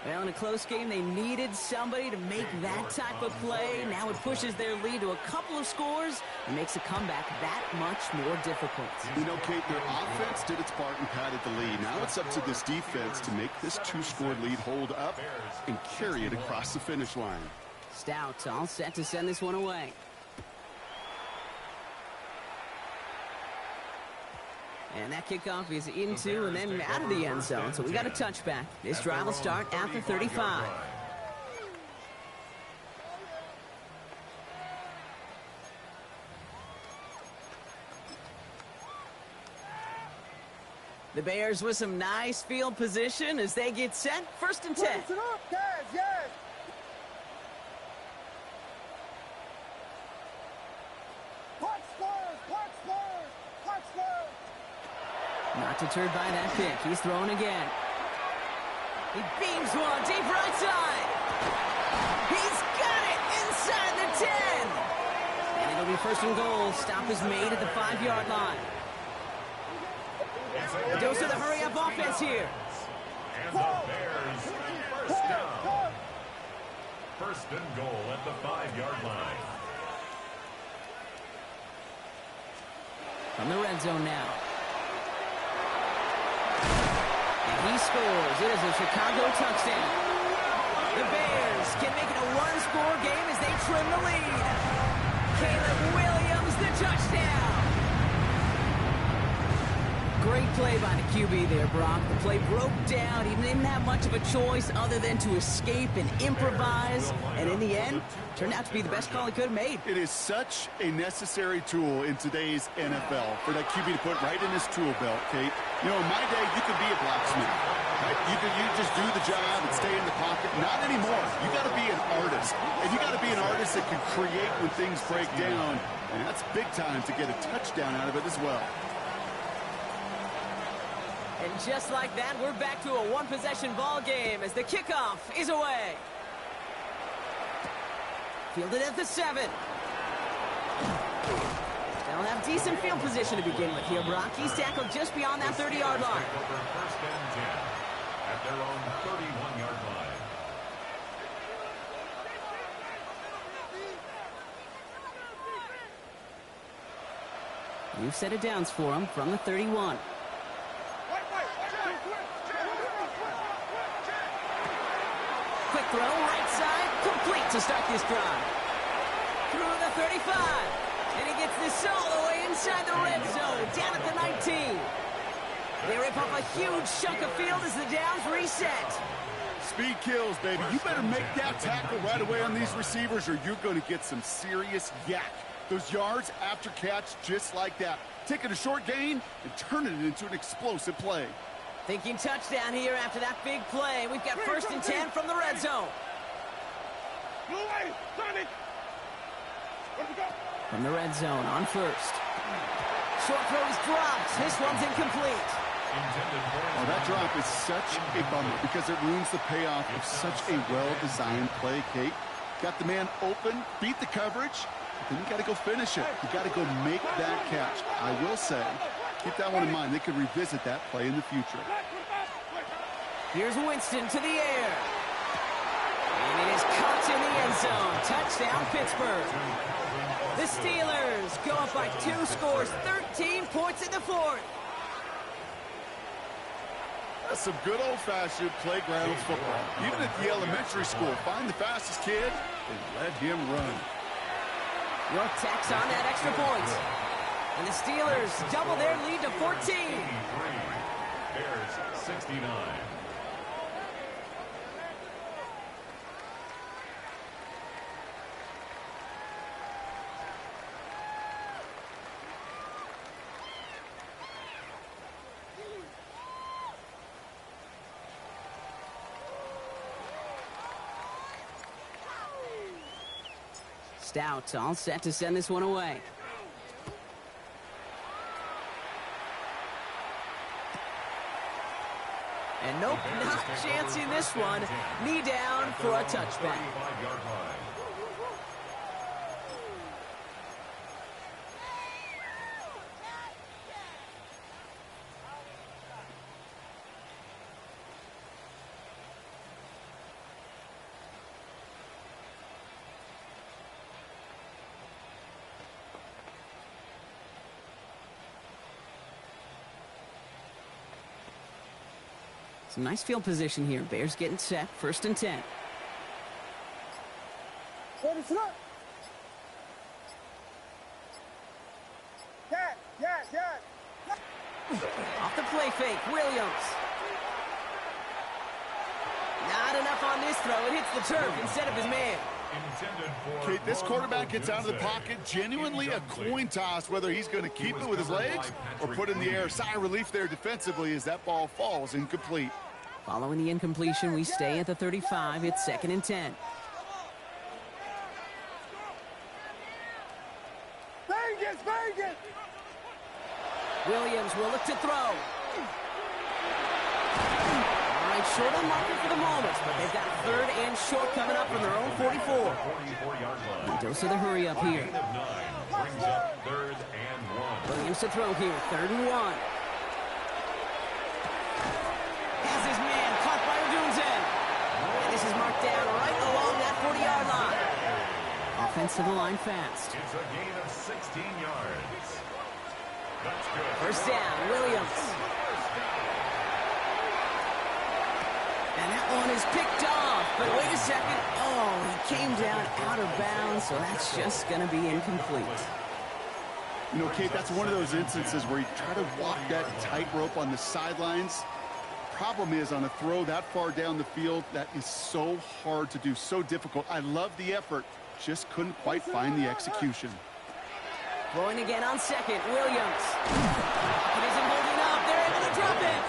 Well, in a close game, they needed somebody to make that type of play. Now it pushes their lead to a couple of scores and makes a comeback that much more difficult. You know, Kate, their offense did its part and padded the lead. Now it's up to this defense to make this 2-score lead hold up and carry it across the finish line. Stout all set to send this one away. And that kickoff is into and then out of the end zone. So we got a touchback. This drive will start at the 35. The Bears with some nice field position as they get set. First and 10. Not deterred by that pick. He's throwing again. He beams one deep right side. He's got it inside the 10. And it'll be first and goal. Stop is made at the 5-yard line. A dose of the hurry-up offense here. And the Bears first down. First and goal at the 5-yard line. From the red zone now. He scores. It is a Chicago touchdown. The Bears can make it a 1-score game as they trim the lead. Caleb Williams, the touchdown. Great play by the QB there, Brock. The play broke down. He didn't have much of a choice other than to escape and improvise. And in the end, turned out to be the best call he could have made. It is such a necessary tool in today's NFL for that QB to put right in his tool belt, Kate. You know, in my day, you could be a blacksmith. Right? You just do the job and stay in the pocket. Not anymore. You got to be an artist. And you got to be an artist that can create when things break down. And that's big time to get a touchdown out of it as well. And just like that, we're back to a one-possession ball game as the kickoff is away. Fielded at the 7. They'll have decent field position to begin with here, Brock. He's tackled just beyond that 30-yard line. First and 10 at their own 31-yard line. New set of downs for him from the 31. Quick throw, right side, complete to start this drive. Through the 35. And he gets this all the way inside the red zone, down at the 19. They rip up a huge chunk of field as the downs reset. Speed kills, baby. You better make that tackle right away on these receivers or you're going to get some serious yak. Those yards after catch just like that. Taking a short gain and turning it into an explosive play. Thinking touchdown here after that big play. We've got first and 10 from the red zone. From the red zone on first. Short throw is dropped. This one's incomplete. Oh, that drop is such a bummer because it ruins the payoff of such a well-designed play, Kate. Got the man open, beat the coverage, but then you got to go finish it. You got to go make that catch. I will say, keep that one in mind. They could revisit that play in the future. Here's Winston to the air. And it is caught in the end zone. Touchdown, Pittsburgh. The Steelers go up by 2 scores, 13 points in the fourth. That's some good old-fashioned playground football. Even at the elementary school, find the fastest kid and let him run. York tacks on that extra point. And the Steelers double their lead to 14. Bears 69. Stout all set to send this one away. And nope, not chancing this one. Knee down for a touchback. Some nice field position here. Bears getting set. First and 10. Off the play fake, Williams. Not enough on this throw. It hits the turf instead of his man. Kate, this quarterback gets out of the pocket, genuinely a coin toss, whether he's going to keep it with his legs or put it in the air. Sigh of relief there defensively as that ball falls incomplete. Following the incompletion, we stay at the 35. It's second and 10. Vegas! Williams will look to throw. All right, short on marker for the moment, but they've got third and short coming up from their own 44. Dose of the hurry up here. Williams to throw here, third and 1. Has his man caught by Odunze. And this is marked down right along that 40-yard line. Offense to the line fast. It's a gain of 16 yards. That's good. First down, Williams. And that one is picked off. But wait a second. Oh, he came down out of bounds, so that's just going to be incomplete. You know, Kate, that's one of those instances where you try to walk that tightrope on the sidelines. Problem is, on a throw that far down the field, that is so hard to do, so difficult. I love the effort, just couldn't quite find the execution. Throwing again on second, Williams. It isn't holding up. They're able to drop it.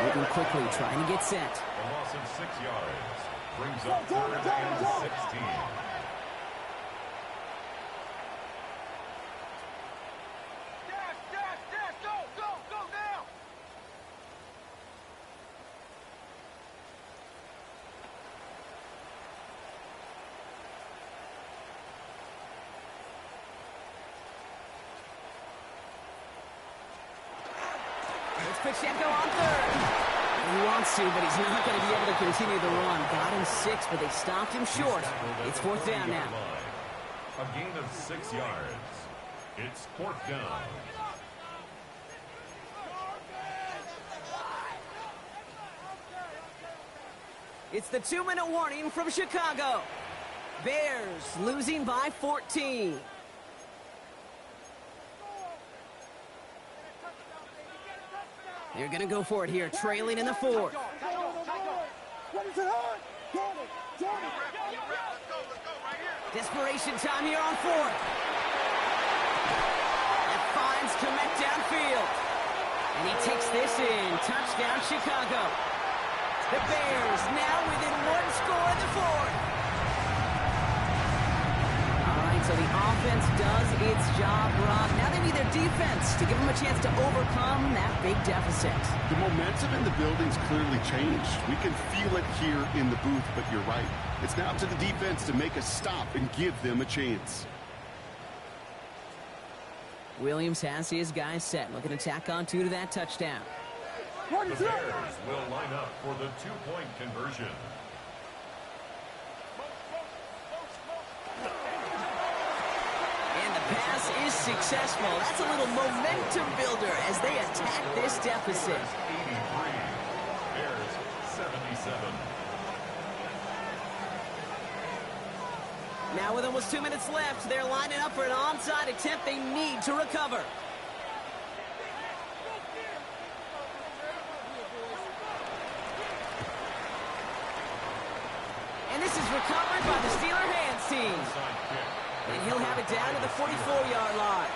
Moving quickly, trying to get set. A loss of 6 yards brings up third and 16. Pacheco on third. He wants to, but he's not going to be able to continue the run. Got him 6, but they stopped him short. It's 4th down now. A gain of 6 yards. It's 4th down. It's the 2-minute warning from Chicago. Bears losing by 14. They're going to go for it here, trailing in the 4th. Desperation time here on 4th. That finds Komet downfield. And he takes this in. Touchdown, Chicago. The Bears now within 1 score in the 4th. All right, so the offense does its job, Rob. Now they need their defense to give them a chance to overcome that big deficit. The momentum in the building's clearly changed. We can feel it here in the booth, but you're right. It's now to the defense to make a stop and give them a chance. Williams has his guys set. Looking to tack on 2 to that touchdown. The Bears will line up for the 2-point conversion. And the pass is successful. That's a little momentum builder as they attack this deficit. 83. Bears 77. Now with almost 2 minutes left, they're lining up for an onside attempt they need to recover. And this is recovered by the Steeler hands team. And he'll have it down to the 44-yard line.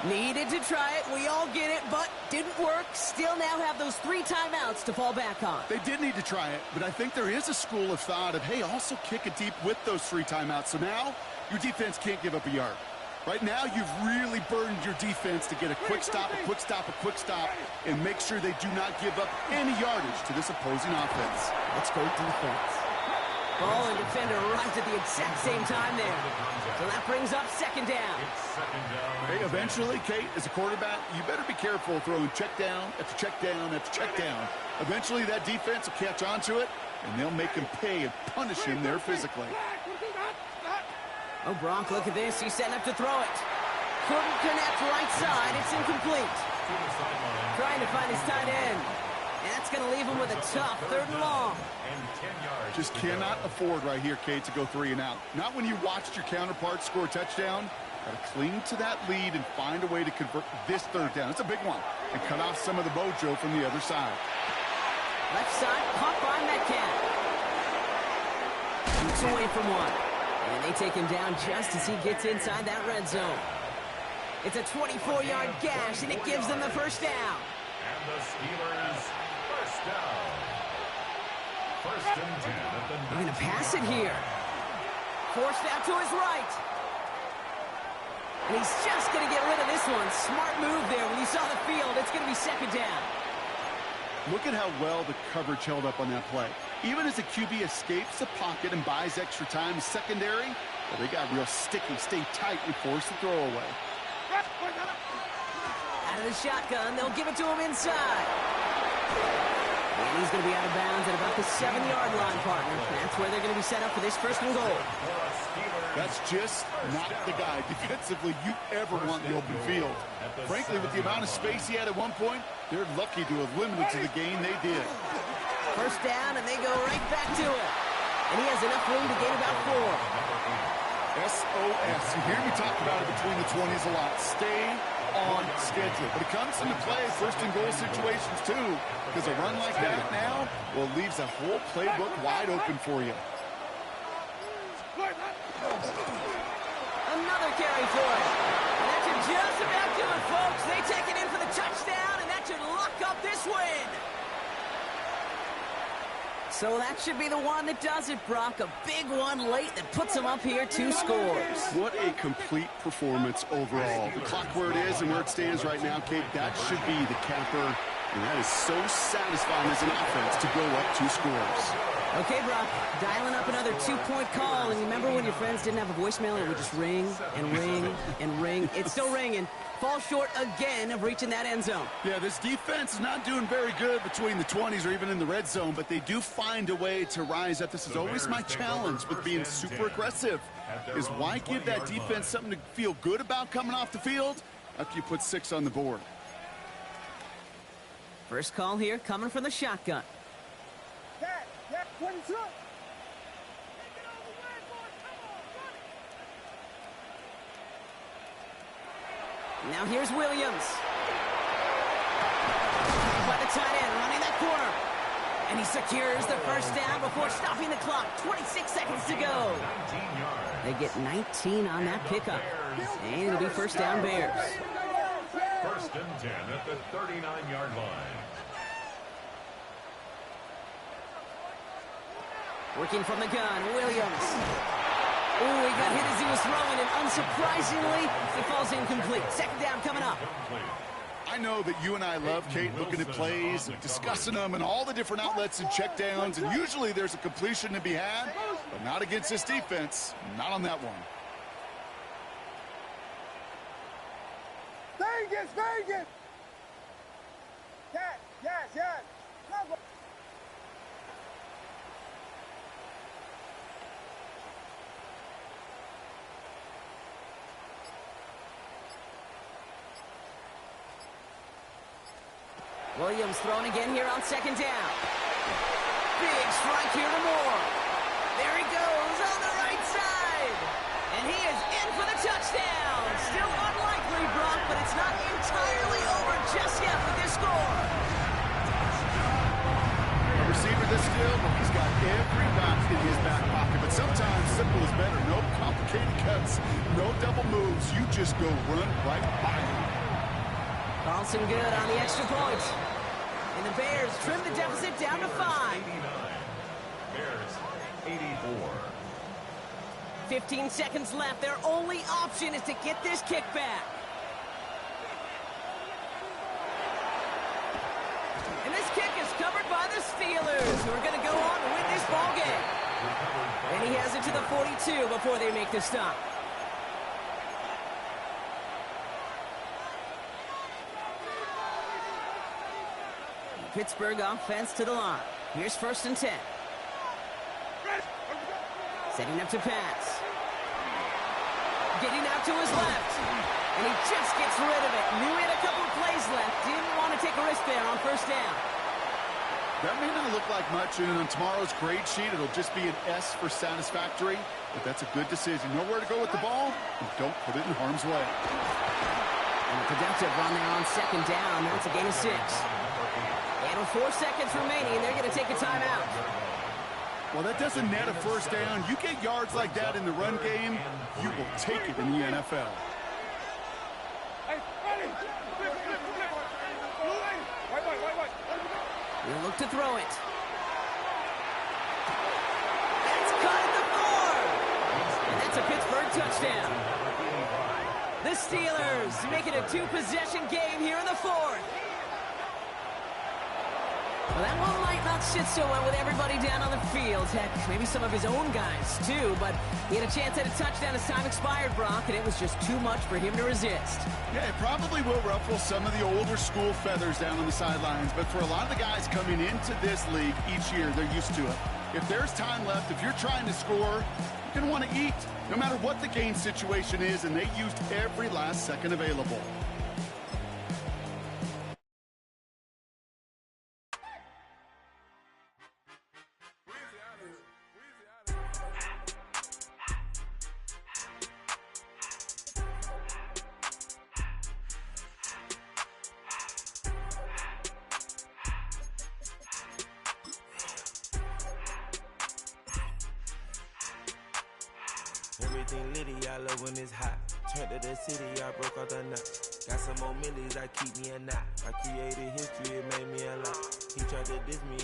Needed to try it. We all get it, but didn't work. Still now have those 3 timeouts to fall back on. They did need to try it, but I think there is a school of thought of, hey, also kick it deep with those 3 timeouts. So now your defense can't give up a yard. Right now, you've really burdened your defense to get a quick stop, a quick stop, a quick stop, and make sure they do not give up any yardage to this opposing offense. Let's go defense. Ball and defender arrived at the exact same time there. So that brings up 2nd down. Hey, eventually, Kate, as a quarterback, you better be careful throwing check down after check down after check down. Eventually, that defense will catch on to it, and they'll make him pay and punish him there physically. Oh, Gronk, look at this. He's setting up to throw it. Couldn't connect right side. It's incomplete. Trying to find his tight end. And that's going to leave him with a tough 3rd and long. Just cannot afford right here, Kate, to go 3 and out. Not when you watched your counterpart score a touchdown. Got to cling to that lead and find a way to convert this 3rd down. It's a big one. And cut off some of the mojo from the other side. Left side, caught by Metcalf. Shoots away from one. And they take him down just as he gets inside that red zone. It's a 24-yard gash, and it gives them the 1st down. And the Steelers, 1st down. 1st and 10 at the 9. They're going to pass it here. Forced out to his right. And he's just going to get rid of this one. Smart move there. When you saw the field, it's going to be 2nd down. Look at how well the coverage held up on that play. Even as the QB escapes the pocket and buys extra time secondary, well, they got real sticky, stay tight, and force the throw away. Out of the shotgun, they'll give it to him inside. And he's going to be out of bounds at about the 7-yard line, partner. That's where they're going to be set up for this 1st and goal. That's just not the guy defensively you ever want in the open field. Frankly, with the amount of space he had at one point, they're lucky to have limited to the game they did. 1st down, and they go right back to it. And he has enough room to gain about 4. SOS. You hear me talk about it between the 20s a lot. Stay on schedule. But it comes into play 1st and goal situations too. Because a run like that now, well, leaves a whole playbook wide open for you. Another carry for it. And that should just about do it, folks. They take it in for the touchdown, and that should lock up this win. So that should be the one that does it, Brock. A big one late that puts them up here 2 scores. What a complete performance overall. The clock where it is and where it stands right now, Kate, that should be the capper. And that is so satisfying as an offense to go up 2 scores. Okay, Brock, dialing up another 2-point call. And remember when your friends didn't have a voicemail and it would just ring and ring and ring? It's still ringing. Fall short again of reaching that end zone. Yeah, this defense is not doing very good between the 20s or even in the red zone, but they do find a way to rise up. This is always my challenge with being super aggressive, is why give that defense something to feel good about coming off the field after you put 6 on the board. First call here coming from the shotgun. Now here's Williams. By the tight end, running that corner. And he secures the first down before stopping the clock. 26 seconds to go. They get 19 on that pickup. And it'll be first down Bears. First and 10 at the 39-yard line. Working from the gun, Williams. Oh, he got hit as he was throwing, and unsurprisingly, he falls incomplete. Second down coming up. I know that you and I love, Kate, looking at plays, discussing them, and all the different outlets and checkdowns, and usually there's a completion to be had, but not against this defense, not on that one. Vegas, Vegas! Yes. Williams thrown again here on second down. Big strike here to Moore. There he goes on the right side. And he is in for the touchdown. Still unlikely, Brock, but it's not entirely over just yet with this score. A receiver this skill, but he's got every route in his back pocket. But sometimes simple is better. No complicated cuts, no double moves. You just go run right by him. Carlson good on the extra point. And the Bears trim the deficit down to 5. Bears 84. 15 seconds left. Their only option is to get this kick back. And this kick is covered by the Steelers, who are going to go on to win this ball game. And he has it to the 42 before they make the stop. Pittsburgh offense to the line. Here's first and 10. Setting up to pass. Getting out to his left. And he just gets rid of it. Knew he had a couple of plays left. Didn't want to take a risk there on first down. That may not look like much, and on tomorrow's grade sheet, it'll just be an S for satisfactory, but that's a good decision. Know where to go with the ball, and don't put it in harm's way. And a productive run there on second down. That's a gain of 6. And with 4 seconds remaining, they're going to take a timeout. Well, that doesn't net a first down. You get yards like that in the run game, you will take it in the NFL. He'll look to throw it. That's caught at the 4. And that's a Pittsburgh touchdown. The Steelers make it a 2-possession game here in the 4th. Well, that one might not sit so well with everybody down on the field. Heck, maybe some of his own guys, too. But he had a chance at a touchdown as time expired, Brock, and it was just too much for him to resist. Yeah, it probably will ruffle some of the older school feathers down on the sidelines. But for a lot of the guys coming into this league each year, they're used to it. If there's time left, if you're trying to score, you're going to want to eat, no matter what the game situation is, and they used every last second available. Everything litty, I love when it's hot. Turned to the city, I broke out the knot. Got some more millies, I keep me a knot. I created history, it made me a lot. He tried to diss me